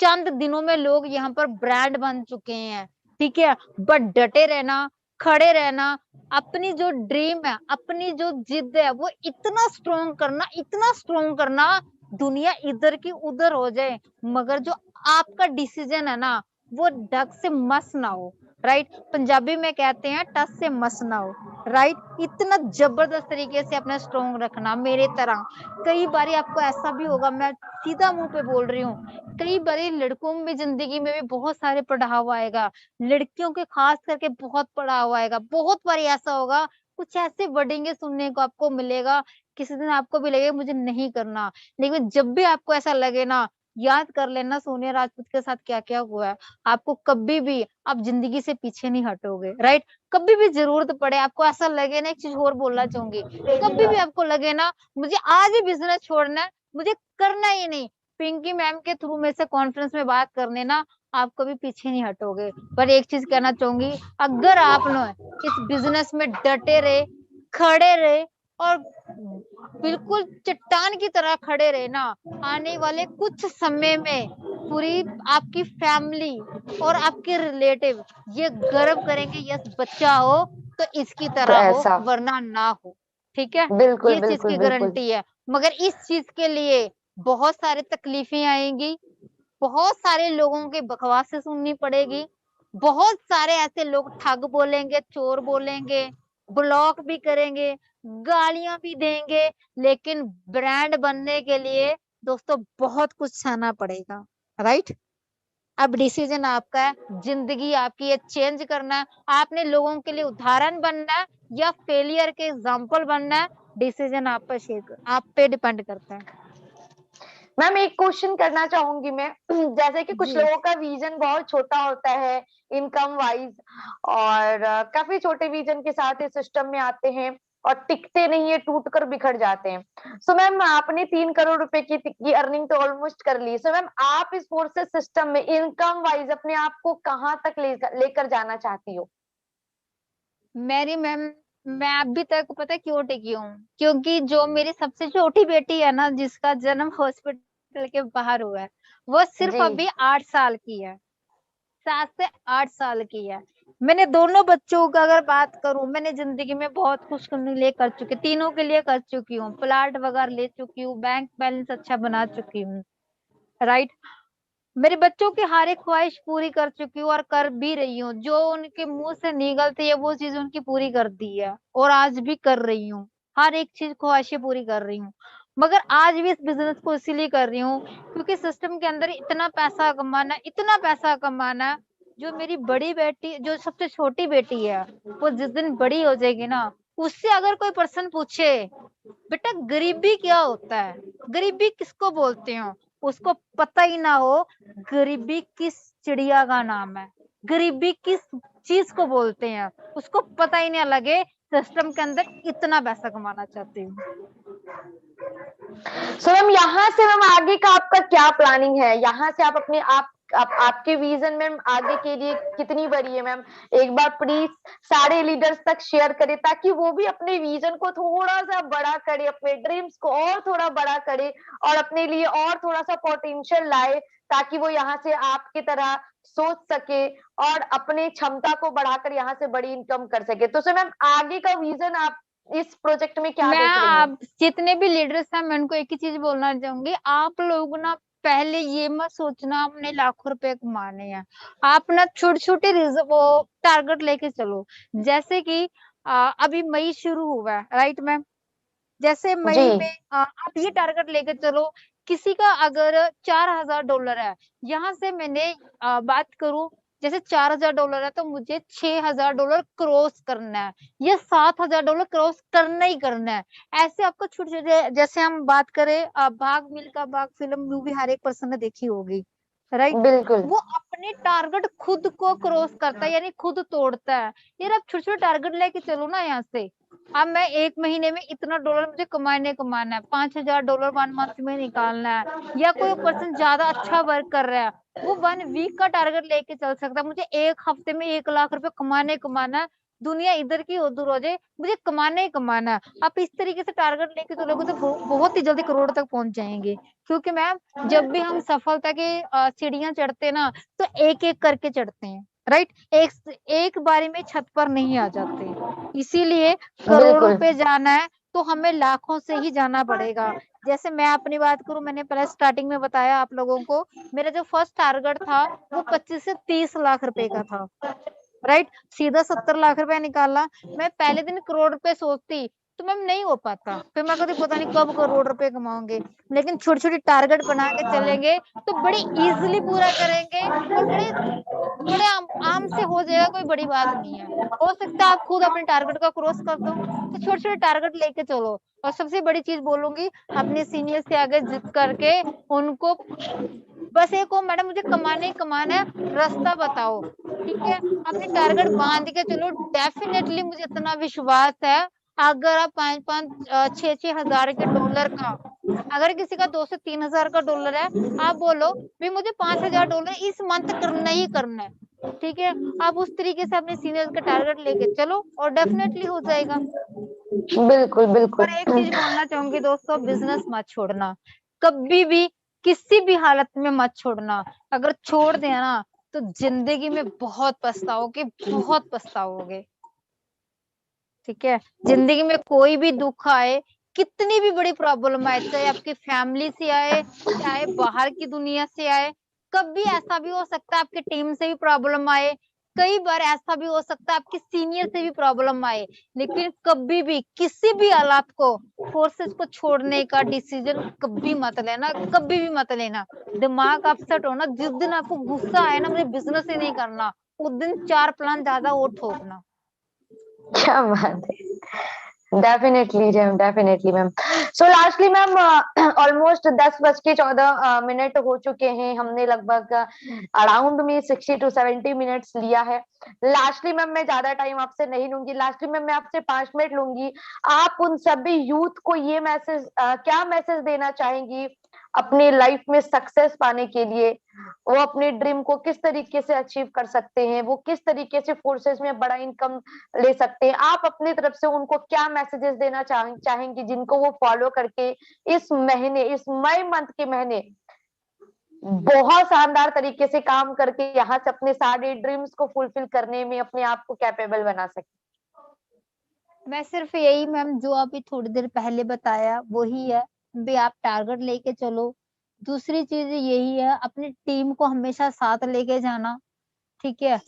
चंद दिनों में लोग यहाँ पर ब्रांड बन चुके हैं, ठीक है। बट डटे रहना, खड़े रहना, अपनी जो ड्रीम है, अपनी जो जिद है, वो इतना स्ट्रोंग करना, इतना स्ट्रोंग करना, दुनिया इधर की उधर हो जाए मगर जो आपका डिसीजन है ना, वो ढक से मस ना हो। राइट, पंजाबी में कहते हैं टस से मस ना हो। राइट, इतना जबरदस्त तरीके से अपना स्ट्रोंग रखना मेरे तरह। कई बार आपको ऐसा भी होगा, मैं सीधा मुंह पे बोल रही हूँ, कई बारी लड़कों में जिंदगी में भी बहुत सारे पड़ाव आएगा, लड़कियों के खास करके बहुत पड़ाव आएगा। बहुत बार ऐसा होगा, कुछ ऐसे वर्डिंग सुनने को आपको मिलेगा, किसी दिन आपको भी लगेगा मुझे नहीं करना। लेकिन जब भी आपको ऐसा लगे ना, याद कर लेना सोनिया राजपूत के साथ क्या क्या हुआ है। आपको कभी भी आप जिंदगी से पीछे नहीं हटोगे। राइट, कभी भी जरूरत पड़े, आपको ऐसा लगे ना, एक चीज और बोलना चाहूंगी, कभी भी आपको लगे ना मुझे आज ही बिजनेस छोड़ना है, मुझे करना ही नहीं, पिंकी मैम के थ्रू में से कॉन्फ्रेंस में बात करने ना, आप कभी पीछे नहीं हटोगे। पर एक चीज कहना चाहूंगी, अगर आप ना इस बिजनेस में डटे रहे, खड़े रहे और बिल्कुल चट्टान की तरह खड़े रहे ना, आने वाले कुछ समय में पूरी आपकी फैमिली और आपके रिलेटिव ये गर्व करेंगे, यस बच्चा हो तो इसकी तो तरह हो ऐसा वरना ना हो। ठीक है, बिल्कुल ये चीज बिल्कुल की बिल्कुल। गारंटी है। मगर इस चीज के लिए बहुत सारे तकलीफें आएंगी, बहुत सारे लोगों के बकवासें सुननी पड़ेगी, बहुत सारे ऐसे लोग ठग बोलेंगे, चोर बोलेंगे, ब्लॉक भी करेंगे, गालियां भी देंगे, लेकिन ब्रांड बनने के लिए दोस्तों बहुत कुछ सहना पड़ेगा। राइट, अब डिसीजन आपका है, जिंदगी आपकी है, चेंज करना है, आपने लोगों के लिए उदाहरण बनना है या फेलियर के एग्जाम्पल बनना है, डिसीजन आप पर आप पे डिपेंड करता है। मैम एक क्वेश्चन करना चाहूंगी मैं जैसे कि कुछ जी लोगों का विजन बहुत छोटा होता है इनकम वाइज, और काफी छोटे विजन के साथ इस सिस्टम में आते हैं और टिकते नहीं है, टूट कर बिखर जाते हैं। सो मैम आपने 3 करोड़ रुपए की अर्निंग तो ऑलमोस्ट कर ली। सो मैम आप इस फोर्सेस सिस्टम में इनकम वाइज अपने आप को कहाँ तक लेकर जाना चाहती हो? मेरी मैम, मैं अभी तक पता है क्यों टिकी हूँ, क्योंकि जो मेरी सबसे छोटी बेटी है ना, जिसका जन्म हॉस्पिटल के बाहर हुआ है, वो सिर्फ जी अभी 8 साल की है, 7 से 8 साल की है। मैंने दोनों बच्चों का अगर बात करूं, मैंने जिंदगी में बहुत कुछ करने लिए कर चुकी, तीनों के लिए कर चुकी हूँ, प्लाट वगैरह ले चुकी हूँ, बैंक बैलेंस अच्छा बना चुकी हूँ। राइट, मेरे बच्चों की हर एक ख्वाहिश पूरी कर चुकी हूँ और कर भी रही हूँ, जो उनके मुंह से निकलती है वो चीज उनकी पूरी कर दी है और आज भी कर रही हूँ, हर एक चीज ख्वाहिशें पूरी कर रही हूँ। मगर आज भी इस बिजनेस को इसीलिए कर रही हूँ क्योंकि सिस्टम के अंदर इतना पैसा कमाना है, इतना पैसा कमाना है। जो मेरी बड़ी बेटी, जो सबसे छोटी बेटी है, वो जिस दिन बड़ी हो जाएगी ना, उससे अगर कोई पर्सन पूछे बेटा गरीबी क्या होता है, गरीबी किसको बोलते हो, उसको पता ही ना हो गरीबी किस चिड़िया का नाम है, गरीबी किस चीज को बोलते हैं, उसको पता ही नहीं लगे सिस्टम के अंदर इतना पैसा कमाना चाहती हूँ। सो मैम यहाँ से मैम आगे का आपका क्या प्लानिंग है? यहाँ से आप अपने आपके विजन मैम आगे के लिए कितनी बड़ी है मैम? एक बार प्लीज सारे लीडर्स तक शेयर करें ताकि वो भी अपने विजन को थोड़ा सा बड़ा करे, अपने ड्रीम्स को और थोड़ा बड़ा करे और अपने लिए और थोड़ा सा पोटेंशियल लाए, ताकि वो यहाँ से आपकी तरह सोच सके और अपने क्षमता को बढ़ाकर यहाँ से बड़ी इनकम कर सके। तो सर मैम आगे का विजन आप इस प्रोजेक्ट में क्या मैं देख रही हैं? आप जितने भी लीडर्स हैं, मैं उनको एक ही चीज बोलना चाहूंगी, आप लोग ना पहले ये मत सोचना हमने लाखों रुपए कमाने हैं। आप ना छोटे छोटे वो टारगेट लेके चलो। जैसे कि अभी मई शुरू हुआ है, राइट मैम, जैसे जी मई में आप ये टारगेट लेके चलो, किसी का अगर $4000 है, यहाँ से मैंने बात करूं, जैसे $4000 है तो मुझे $6000 क्रॉस करना है, ये $7000 क्रॉस करना ही करना है। ऐसे आपको छोटे छोटे, जैसे हम बात करें भाग मिल्खा भाग फिल्म मूवी हर एक पर्सन ने देखी होगी, राइट, बिल्कुल वो अपने टारगेट खुद को क्रॉस करता है, यानी खुद तोड़ता है। यार आप छोटे छोटे टारगेट लेके चलो ना यहाँ से। अब मैं 1 महीने में इतना डॉलर मुझे कमाना है, $5000 1 मंथ में निकालना है, या कोई पर्सन ज्यादा अच्छा वर्क कर रहा है, वो 1 वीक का टारगेट लेके चल सकता है, मुझे 1 हफ्ते में 1 लाख रुपए कमाना है, दुनिया इधर की उधर हो जाए, मुझे कमाना ही कमाना है। आप इस तरीके से टारगेट लेके चलोगे तो बहुत ही जल्दी करोड़ तक पहुंच जाएंगे। क्योंकि मैम जब भी हम सफलता के सीढ़ियां चढ़ते हैं ना, तो एक एक करके चढ़ते हैं, राइट, एक बारी में छत पर नहीं आ जाते। इसीलिए करोड़ों बिल्कुल पे जाना है तो हमें लाखों से ही जाना पड़ेगा। जैसे मैं अपनी बात करूं, मैंने पहले स्टार्टिंग में बताया आप लोगों को, मेरा जो फर्स्ट टारगेट था वो 25 से 30 लाख रुपए का था, राइट, सीधा 70 लाख रुपए निकाला। मैं पहले दिन करोड़ रुपए सोचती तो मैम नहीं हो पाता, फिर मैं कहती पता नहीं कब करोड़ रुपए कमाऊंगे। लेकिन छोटी छोटी टारगेट बना के चलेंगे तो बड़े इजीली पूरा करेंगे और बड़े आम से हो जाएगा, कोई बड़ी बात नहीं है। हो सकता है आप खुद अपने टारगेट का क्रॉस कर दो, तो छोटे छोटे टारगेट लेके चलो। और सबसे बड़ी चीज बोलूंगी, अपने सीनियर से आगे जिद करके उनको बस एक हो, मैडम मुझे कमाना ही कमाना है, रास्ता बताओ, ठीक है, अपने टारगेट बांध के चलो। डेफिनेटली मुझे इतना विश्वास है अगर आप 5-6 हजार के डॉलर का, अगर किसी का 2 से 3 हजार का डॉलर है, आप बोलो भी मुझे 5,000 डॉलर इस मंथ करना ही करना है, ठीक है। आप उस तरीके से अपने सीनियर का टारगेट लेके चलो और डेफिनेटली हो जाएगा। बिल्कुल बिल्कुल। और एक चीज बोलना चाहूंगी दोस्तों, बिजनेस मत छोड़ना कभी भी, किसी भी हालत में मत छोड़ना। अगर छोड़ दिया ना तो जिंदगी में बहुत पछताओगे, बहुत पछताओगे, ठीक है। जिंदगी में कोई भी दुख आए, कितनी भी बड़ी प्रॉब्लम आए, चाहे आपकी फैमिली से आए, चाहे बाहर की दुनिया से आए, कभी ऐसा भी हो सकता है आपकी टीम से भी प्रॉब्लम आए, कई बार ऐसा भी हो सकता है आपके सीनियर से भी प्रॉब्लम आए, लेकिन कभी भी किसी भी हालात को, फोर्सेस को छोड़ने का डिसीजन कभी मत लेना, कभी भी मत लेना। दिमाग अपसेट हो ना, जिस दिन आपको गुस्सा आए ना मुझे बिजनेस ही नहीं करना, उस दिन 4 प्लान ज्यादा और ठोकना। क्या बात है। Definitely ma'am, definitely ma'am. सो लास्टली मैम, ऑलमोस्ट 10:14 हो चुके हैं। हमने लगभग अराउंड में 60 to 70 मिनट्स लिया है। लास्टली मैम, मैं ज्यादा टाइम आपसे नहीं लूंगी। लास्टली मैम, मैं आपसे 5 मिनट लूंगी। आप उन सभी यूथ को ये मैसेज, क्या मैसेज देना चाहेंगी अपनी लाइफ में सक्सेस पाने के लिए? वो अपने ड्रीम को किस तरीके से अचीव कर सकते हैं, वो किस तरीके से फोर्सेस में बड़ा इनकम ले सकते हैं? आप अपनी तरफ से उनको क्या मैसेजेस देना चाहेंगी जिनको वो फॉलो करके इस महीने, इस मई मंथ के महीने बहुत शानदार तरीके से काम करके यहाँ से अपने सारे ड्रीम्स को फुलफिल करने में अपने आप को कैपेबल बना सके? मैं सिर्फ यही मैम, जो अभी थोड़ी देर पहले बताया वही है, भी आप टारगेट लेके चलो। दूसरी चीज यही है, अपनी टीम को हमेशा साथ लेके जाना, ठीक है।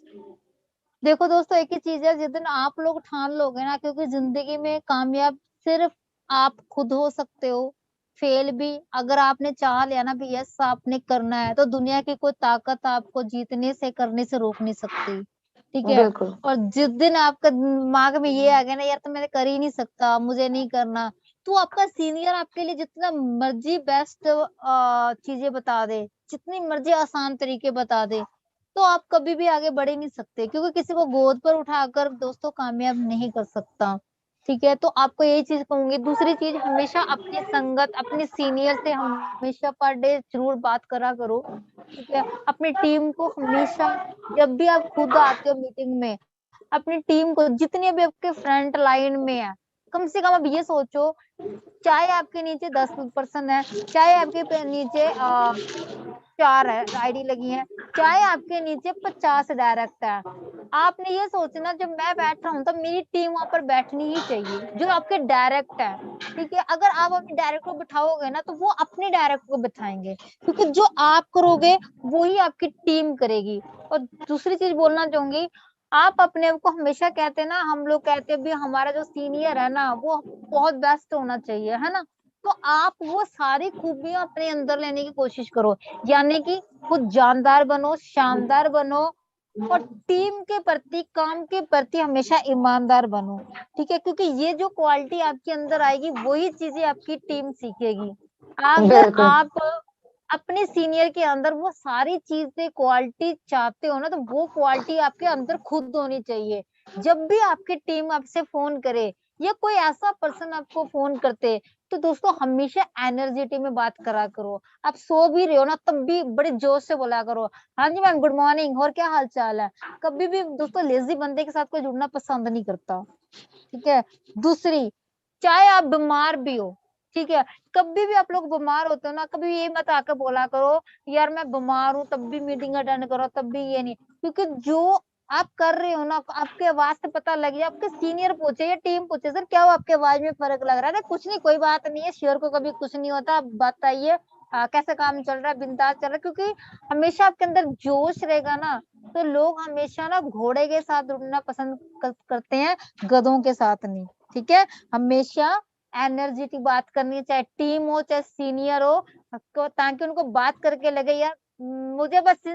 देखो दोस्तों, एक ही चीज है, जिस दिन आप लोग ठान लोगे ना, क्योंकि जिंदगी में कामयाब सिर्फ आप खुद हो सकते हो, फेल भी अगर आपने चाह लिया ना भी यस आपने करना है, तो दुनिया की कोई ताकत आपको जीतने से, करने से रोक नहीं सकती, ठीक है। बिल्कुल और जिस दिन आपका दिमाग में ये आ गया ना यार तो मैं कर ही नहीं सकता, मुझे नहीं करना, तो आपका सीनियर आपके लिए जितना मर्जी बेस्ट चीजें बता दे, जितनी मर्जी आसान तरीके बता दे, तो आप कभी भी आगे बढ़ ही नहीं सकते, क्योंकि किसी को गोद पर उठाकर दोस्तों कामयाब नहीं कर सकता, ठीक है। तो आपको यही चीज कहूंगी। दूसरी चीज, हमेशा अपनी संगत, अपने सीनियर से हमेशा पर डे जरूर बात करा करो, ठीक है। अपनी टीम को हमेशा, जब भी आप खुद आते हो मीटिंग में, अपनी टीम को, जितने भी आपके फ्रंट लाइन में है, कम से कम अब ये सोचो, चाहे आपके नीचे 10 पर्सन है, चाहे आपके नीचे 4 है आईडी लगी है, चाहे आपके नीचे 50 डायरेक्ट है, आपने ये सोचना जब मैं बैठ रहा हूँ तो मेरी टीम वहां पर बैठनी ही चाहिए, जो आपके डायरेक्ट है, ठीक है। अगर आप अपने डायरेक्ट को बिठाओगे ना तो वो अपने डायरेक्ट को बिठाएंगे, क्योंकि जो आप करोगे वही आपकी टीम करेगी। और दूसरी चीज बोलना चाहूंगी, आप अपने आप को हमेशा कहते हैं ना, हम लोग कहते हैं भी हमारा जो सीनियर है ना वो बहुत बेस्ट होना चाहिए, है ना। तो आप वो सारी खूबियां अपने अंदर लेने की कोशिश करो, यानी कि खुद जानदार बनो, शानदार बनो, और टीम के प्रति, काम के प्रति हमेशा ईमानदार बनो, ठीक है। क्योंकि ये जो क्वालिटी आपके अंदर आएगी वही चीजें आपकी टीम सीखेगी। अगर बिल्कुल आप अपने सीनियर के अंदर वो सारी चीजें, क्वालिटी चाहते हो ना, तो वो क्वालिटी आपके अंदर खुद होनी चाहिए। जब भी आपकी टीम आपसे फोन करे या कोई ऐसा पर्सन आपको फोन करते, तो दोस्तों हमेशा एनर्जेटी में बात करा करो। आप सो भी रहे हो ना तब भी बड़े जोश से बोला करो, हाँ जी मैम गुड मॉर्निंग, और क्या हाल चाल है। कभी भी दोस्तों लेजी बंदे के साथ कोई जुड़ना पसंद नहीं करता, ठीक है। दूसरी, चाहे आप बीमार भी हो, ठीक है, कभी भी आप लोग बीमार होते हो ना, कभी ये मत आकर बोला करो यार मैं बीमार हूँ तब भी मीटिंग अटेंड करो, तब भी ये नहीं, क्योंकि जो आप कर रहे हो ना, आपके आवाज से पता लग गया, आपके सीनियर पूछे या टीम पूछे सर क्या हुआ, आपके आवाज में फर्क लग रहा है, कुछ नहीं, कोई बात नहीं है, शेयर को कभी कुछ नहीं होता, आप बताइए कैसे काम चल रहा है, बिंदास चल रहा है, क्योंकि हमेशा आपके अंदर जोश रहेगा ना, तो लोग हमेशा ना घोड़े के साथ उड़ना पसंद करते हैं, गधों के साथ नहीं, ठीक है। हमेशा एनर्जी की बात करनी है, चाहे टीम हो चाहे सीनियर हो, ताकि उनको बात करके लगे यार मुझे बस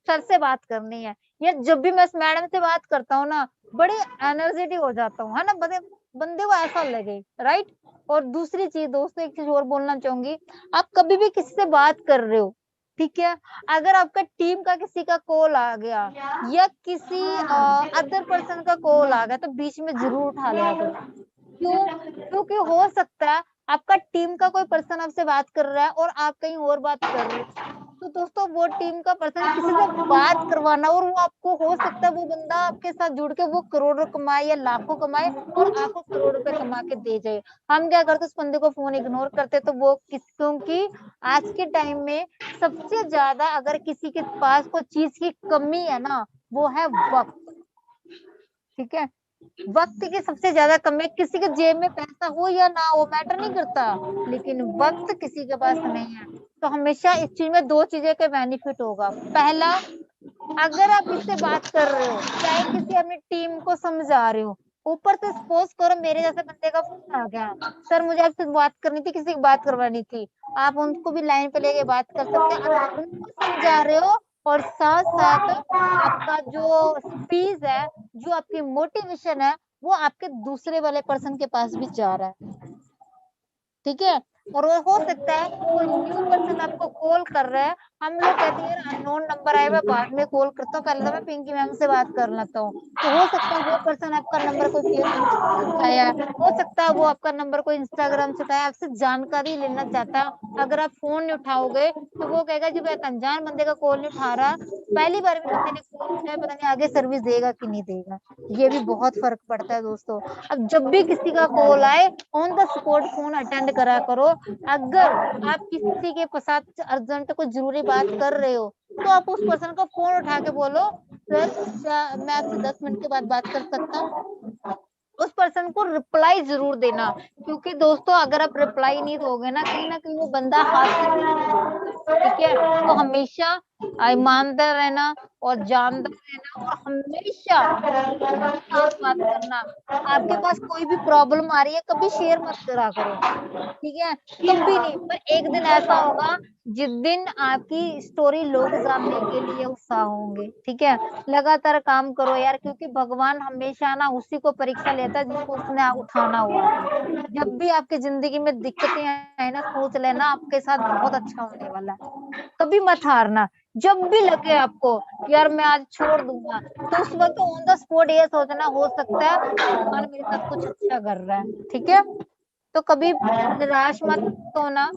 सर से बात करनी है। यार जब भी मैं मैडम से बात करता हूँ ना बड़ी एनर्जेटिक हो जाता हूँ, है ना, बंदे बंदे को ऐसा लगे, राइट। और दूसरी चीज दोस्तों, एक चीज और बोलना चाहूंगी, आप कभी भी किसी से बात कर रहे हो, ठीक है, अगर आपका टीम का किसी का कॉल आ गया या किसी अदर पर्सन का कॉल आ गया, तो बीच में जरूर उठा लिया करो, क्यों? क्योंकि हो सकता है आपका टीम का कोई पर्सन आपसे बात कर रहा है और आप कहीं और बात कर रहे हो, तो दोस्तों वो टीम का पर्सन किसी से बात करवाना, और वो आपको हो सकता है वो बंदा आपके साथ जुड़ के वो करोड़ों कमाए या लाखों कमाए और आपको करोड़ रुपए कमा के दे जाए। हम क्या करते, उस बंदे को फोन इग्नोर करते, तो वो क्योंकि आज के टाइम में सबसे ज्यादा अगर किसी के पास कोई चीज की कमी है ना, वो है वक्त। ठीक है, वक्त की सबसे ज्यादा कमी। किसी के जेब में पैसा हो या ना हो मैटर नहीं करता, लेकिन वक्त किसी के पास नहीं है। तो हमेशा इस चीज में दो चीजें का बेनिफिट होगा। पहला, अगर आप किससे बात कर रहे हो, चाहे किसी अपनी टीम को समझा रहे हो, ऊपर से सपोज करो मेरे जैसे बंदे का फोन आ गया, सर मुझे आपसे बात करनी थी, किसी की बात करवानी थी, आप उनको भी लाइन पे लेके बात कर सकते हैं। आप उनको समझा रहे हो और साथ साथ आपका जो स्पीच है, जो आपकी मोटिवेशन है, वो आपके दूसरे वाले पर्सन के पास भी जा रहा है। ठीक है, और वो हो सकता है कोई न्यू पर्सन आपको कॉल कर रहा है, हम लोग कहते हैं यार अननोन नंबर आया, मैं बाद में कॉल करता हूँ, पहले तो मैं पिंकी मैम से बात कर लेता हूँ। तो हो सकता है वो पर्सन आपका नंबर कोई फेसबुक से उठाया, हो सकता है वो आपका नंबर कोई इंस्टाग्राम से उठाया, आपसे जानकारी लेना चाहता है। अगर आप फोन नहीं उठाओगे तो वो कहेगा जब एक अनजान बंदे का कॉल नहीं उठा रहा, पहली बार भी बंदे ने कॉल उठाया, पता नहीं आगे सर्विस देगा कि नहीं देगा। ये भी बहुत फर्क पड़ता है दोस्तों। अब जब भी किसी का कॉल आए, on the spot phone attend करा करो। अगर आप किसी के साथ अर्जेंट कोई जरूरी बात कर रहे हो, तो आप उस पर्सन को फोन उठा के बोलो, सर क्या मैं आपसे 10 मिनट के बाद बात कर सकता हूँ? उस पर्सन को रिप्लाई जरूर देना, क्योंकि दोस्तों अगर आप रिप्लाई नहीं दोगे ना कहीं वो बंदा हाथ से निकल सकता है। ठीक है, तो हमेशा ईमानदार रहना और जानदार रहना, और हमेशा साथ बात करना। आपके पास कोई भी प्रॉब्लम आ रही है, कभी शेयर मत करा करो। ठीक है, कभी नहीं, पर एक दिन ऐसा होगा जिस दिन आपकी स्टोरी लोग जानने के लिए उत्साह होंगे। ठीक है, लगातार काम करो यार, क्योंकि भगवान हमेशा ना उसी को परीक्षा लेता है जिसको उसने उठाना हुआ था। जब भी आपकी जिंदगी में दिक्कतें आए ना, सोच लेना आपके साथ बहुत अच्छा होने वाला है। कभी मत हारना। जब भी लगे आपको कि यार मैं आज छोड़ दूंगा, तो उस वक्त ऑन द स्पॉट ये सोचना, हो सकता है भगवान मेरे साथ कुछ अच्छा कर रहा है। ठीक है, तो कभी निराश मत होना,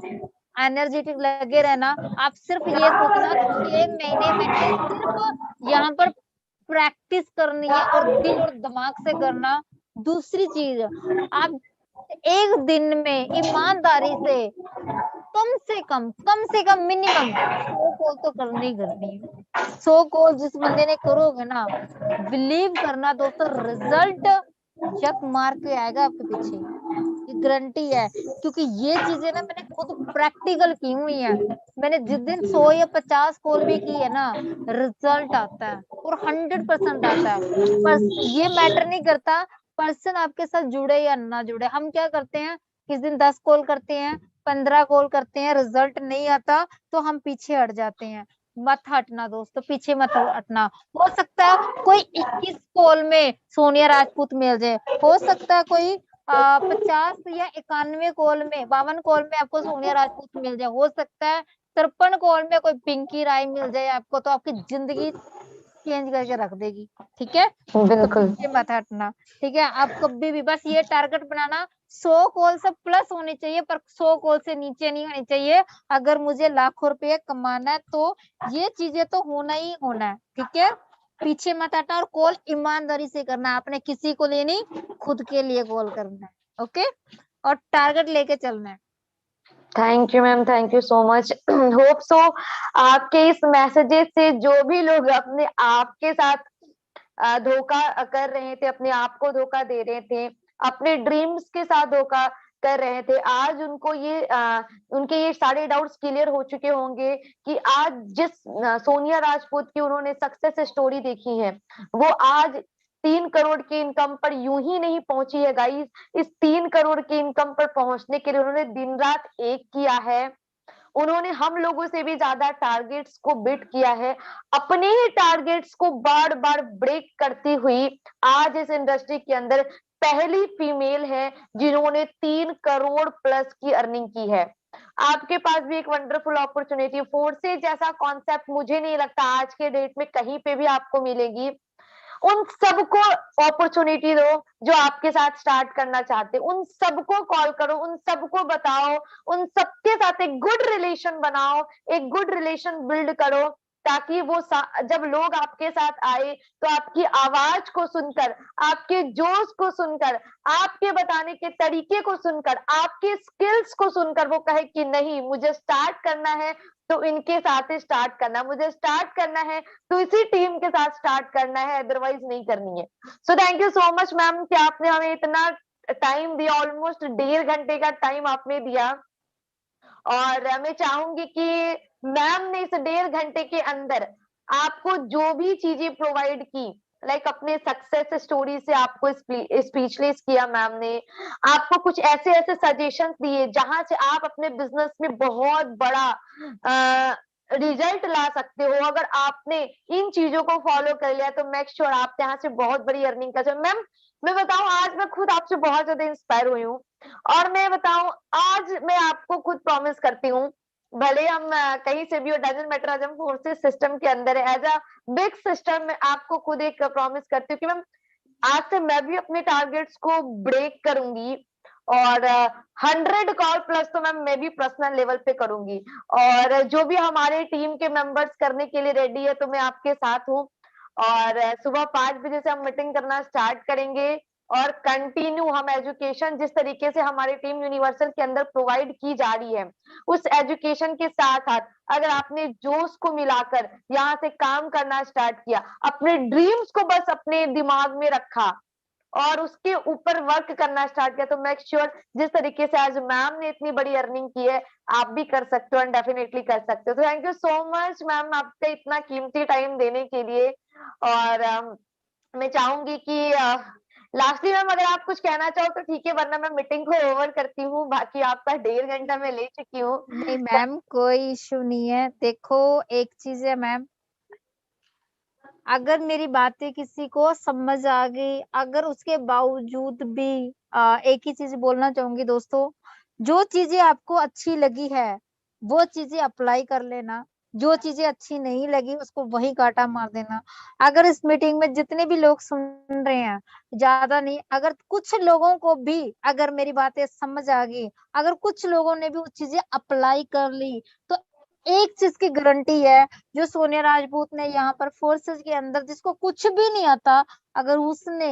एनर्जेटिक लगे रहना। आप सिर्फ ये सोचना 6 महीने मैंने सिर्फ यहाँ पर प्रैक्टिस करनी है, और दिल और दिमाग से करना। दूसरी चीज, आप एक दिन में ईमानदारी से कम से कम मिनिमम 100 कॉल तो करनी ही करनी है। 100 कॉल जिस बंदे ने करोगे ना, बिलीव करना दोस्तों, रिजल्ट चक मार के आएगा आपके पीछे, ये गारंटी है। क्योंकि ये चीजें ना मैंने खुद प्रैक्टिकल की हुई है। मैंने जिस दिन 100 या 50 कॉल भी की है ना, रिजल्ट आता है और 100% आता है। पर ये मैटर नहीं करता पर्सन आपके साथ जुड़े या ना जुड़े। हम क्या करते हैं, किस दिन 10 कॉल करते हैं, 15 कॉल करते हैं, रिजल्ट नहीं आता तो हम पीछे हट जाते हैं। मत हटना दोस्तों, पीछे मत हटना। हो सकता है कोई 21 कॉल में सोनिया राजपूत मिल जाए, हो सकता है कोई 50 या 91 कॉल में, 52 कॉल में आपको सोनिया राजपूत मिल जाए, हो सकता है 53 कॉल में कोई पिंकी राय मिल जाए आपको, तो आपकी जिंदगी चेंज करके रख देगी। ठीक है, तो बिल्कुल। पीछे मत हटना। ठीक है, आप कभी भी बस ये टारगेट बनाना, 100 कॉल से प्लस होनी चाहिए, पर 100 कॉल से नीचे नहीं होनी चाहिए। अगर मुझे लाखों रुपए कमाना है तो ये चीजें तो होना ही होना है। ठीक है, पीछे मत हटना, और कॉल ईमानदारी से करना। आपने किसी को लिए नहीं, खुद के लिए कॉल करना है। ओके, और टारगेट लेके चलना है। Thank you ma'am, thank you so much. Hope so आपके इस मैसेजेस से जो भी लोग अपने आप के साथ धोखा कर रहे थे, अपने आप को धोखा दे रहे थे, अपने ड्रीम्स के साथ धोखा कर रहे थे, आज उनको उनके ये सारे डाउट्स क्लियर हो चुके होंगे कि आज जिस सोनिया राजपूत की उन्होंने सक्सेस स्टोरी देखी है, वो आज 3 करोड़ की इनकम पर यूं ही नहीं पहुंची है गाइस। इस 3 करोड़ की इनकम पर पहुंचने के लिए उन्होंने दिन रात एक किया है। उन्होंने हम लोगों से भी ज्यादा टारगेट्स को बीट किया है। अपने ही टारगेट्स को बार बार ब्रेक करती हुई आज इस इंडस्ट्री के अंदर पहली फीमेल है जिन्होंने 3 करोड़ प्लस की अर्निंग की है। आपके पास भी एक वंडरफुल अपॉर्चुनिटी, फोर्सेज जैसा कॉन्सेप्ट मुझे नहीं लगता आज के डेट में कहीं पे भी आपको मिलेगी। उन सबको अपॉर्चुनिटी दो जो आपके साथ स्टार्ट करना चाहते, उन सबको कॉल करो, उन सबको बताओ, उन सबके साथ एक गुड रिलेशन बनाओ, एक गुड रिलेशन बिल्ड करो, ताकि वो जब लोग आपके साथ आए तो आपकी आवाज को सुनकर, आपके जोश को सुनकर, आपके बताने के तरीके को सुनकर, आपके स्किल्स को सुनकर वो कहे कि नहीं, मुझे स्टार्ट करना है तो इनके साथ ही स्टार्ट करना, मुझे स्टार्ट करना है तो इसी टीम के साथ स्टार्ट करना है, अदरवाइज नहीं करनी है। सो thank you so much ma'am कि आपने हमें इतना टाइम दिया, ऑलमोस्ट 1.5 घंटे का टाइम आपने दिया। और मैं चाहूंगी कि मैम ने इस 1.5 घंटे के अंदर आपको जो भी चीजें प्रोवाइड की, लाइक अपने सक्सेस स्टोरी से आपको स्पीचलेस किया मैम ने, आपको कुछ ऐसे ऐसे सजेशंस दिए जहां से आप अपने बिजनेस में बहुत बड़ा रिजल्ट ला सकते हो। अगर आपने इन चीजों को फॉलो कर लिया तो मेक श्योर आप यहाँ से बहुत बड़ी अर्निंग कर सकते। मैम मैं बताऊं, आज मैं खुद आपसे बहुत ज्यादा इंस्पायर हुई हूँ, और मैं बताऊं आज मैं आपको खुद प्रॉमिस करती हूँ, भले हम कहीं से भी हो, डजंट मैटर, आज हम फोर्सेस सिस्टम के अंदर है, एज अ बिग सिस्टम में आपको खुद एक प्रॉमिस करती हूँ कि मैम आज से मैं भी अपने टारगेट्स को ब्रेक करूंगी, और 100 कॉल प्लस तो मैम मैं भी पर्सनल लेवल पे करूंगी, और जो भी हमारे टीम के मेंबर्स करने के लिए रेडी है तो मैं आपके साथ हूँ। और सुबह 5 बजे से हम मीटिंग करना स्टार्ट करेंगे, और कंटिन्यू हम एजुकेशन जिस तरीके से हमारी टीम यूनिवर्सल के अंदर प्रोवाइड की जा रही है, उस एजुकेशन के साथ साथ अगर आपने जोश को मिलाकर यहाँ से काम करना स्टार्ट किया, अपने ड्रीम्स को बस अपने दिमाग में रखा और उसके ऊपर वर्क करना स्टार्ट किया, तो मेक श्योर जिस तरीके से आज मैम ने इतनी बड़ी अर्निंग की है आप भी कर सकते हो, एंड डेफिनेटली कर सकते हो। तो thank you so much ma'am आपका इतना कीमती टाइम देने के लिए। और मैं चाहूंगी कि लास्टली मैम अगर आप कुछ कहना चाहो तो ठीक है, वरना मैं मीटिंग को ओवर करती हूँ, बाकी आपका 1.5 घंटा मैं ले चुकी हूँ। नहीं मैम, कोई इशू नहीं है। देखो एक चीज है मैम, अगर मेरी बातें किसी को समझ आ गई, अगर उसके बावजूद भी एक ही चीज बोलना चाहूंगी दोस्तों, जो चीजें आपको अच्छी लगी है वो चीजें अप्लाई कर लेना, जो चीजें अच्छी नहीं लगी उसको वही काटा मार देना। अगर इस मीटिंग में जितने भी लोग सुन रहे हैं, ज्यादा नहीं, अगर कुछ लोगों को भी अगर मेरी बातें समझ आ गई, अगर कुछ लोगों ने भी वो चीजें अप्लाई कर ली, तो एक चीज की गारंटी है, जो सोनिया राजपूत ने यहाँ पर फोर्सेस के अंदर, जिसको कुछ भी नहीं आता, अगर उसने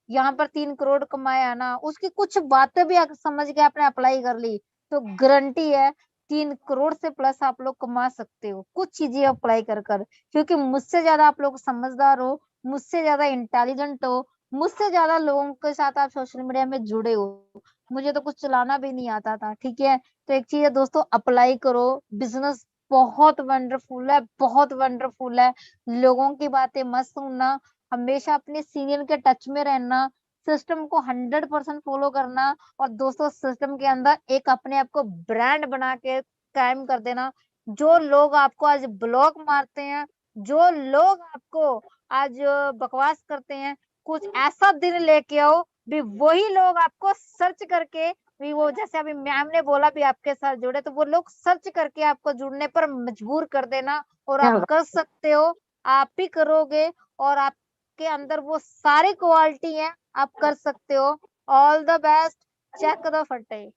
यहाँ पर 3 करोड़ कमाया ना, उसकी कुछ बातें भी अगर समझ के आपने अप्लाई कर ली, तो गारंटी है 3 करोड़ से प्लस आप लोग कमा सकते हो, कुछ चीजें अप्लाई कर कर। क्योंकि मुझसे ज्यादा आप लोग समझदार हो, मुझसे ज्यादा इंटेलिजेंट हो, मुझसे ज्यादा लोगों के साथ आप सोशल मीडिया में जुड़े हो। मुझे तो कुछ चलाना भी नहीं आता था, ठीक है। तो एक चीज है दोस्तों, अप्लाई करो। बिजनेस बहुत वंडरफुल है, बहुत वंडरफुल है। लोगों की बातें मत सुनना, हमेशा अपने सीनियर के टच में रहना, सिस्टम को 100% फॉलो करना, और दोस्तों सिस्टम के अंदर एक अपने आप को ब्रांड बना के कायम कर देना। जो लोग आपको आज ब्लॉक मारते हैं, जो लोग आपको आज बकवास करते हैं, कुछ ऐसा दिन लेके आओ भी वही लोग आपको सर्च करके भी, वो जैसे अभी मैम ने बोला भी आपके साथ जुड़े, तो वो लोग सर्च करके आपको जुड़ने पर मजबूर कर देना। और आप कर सकते हो, आप ही करोगे, और आपके अंदर वो सारी क्वालिटी है, आप कर सकते हो। ऑल द बेस्ट, चेक द फटे।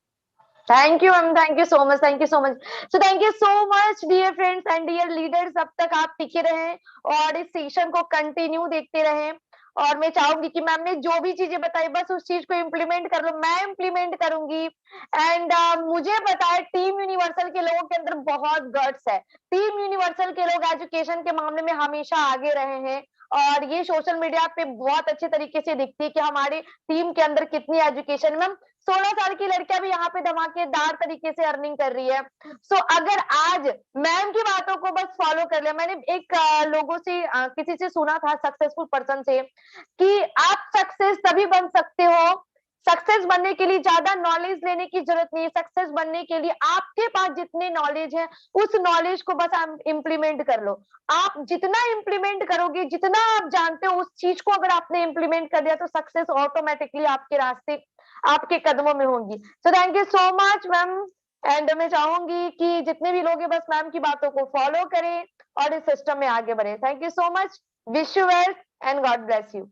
Thank you ma'am, thank you so much, thank you so much. So thank you so much dear friends and dear leaders, अब तक आप टिके रहे और इस सेशन को कंटिन्यू देखते रहे। और मैं चाहूंगी कि मैम ने जो भी चीजें बताई बस उस चीज को इम्प्लीमेंट कर लो, मैं इम्प्लीमेंट करूंगी। एंड मुझे पता है टीम यूनिवर्सल के लोगों के अंदर बहुत गट्स है, टीम यूनिवर्सल के लोग एजुकेशन के मामले में हमेशा आगे रहे हैं, और ये सोशल मीडिया पे बहुत अच्छे तरीके से दिखती है कि हमारी टीम के अंदर कितनी एजुकेशन। मैम 16 साल की लड़कियां भी यहाँ पे धमाकेदार तरीके से अर्निंग कर रही है। सो अगर आज मैम की बातों को बस फॉलो कर लिया, मैंने एक लोगों से किसी से सुना था, सक्सेसफुल पर्सन से, कि आप सक्सेस तभी बन सकते हो, सक्सेस बनने के लिए ज्यादा नॉलेज लेने की जरूरत नहीं है, सक्सेस बनने के लिए आपके पास जितने नॉलेज है उस नॉलेज को बस आप इम्प्लीमेंट कर लो। आप जितना इम्प्लीमेंट करोगे, जितना आप जानते हो उस चीज को अगर आपने इम्प्लीमेंट कर दिया, तो सक्सेस ऑटोमेटिकली आपके रास्ते, आपके कदमों में होंगी। सो thank you so much ma'am. And मैं चाहूंगी कि जितने भी लोग हैं बस मैम की बातों को फॉलो करें और इस सिस्टम में आगे बढ़े। Thank you so much. Wish you well and God bless you.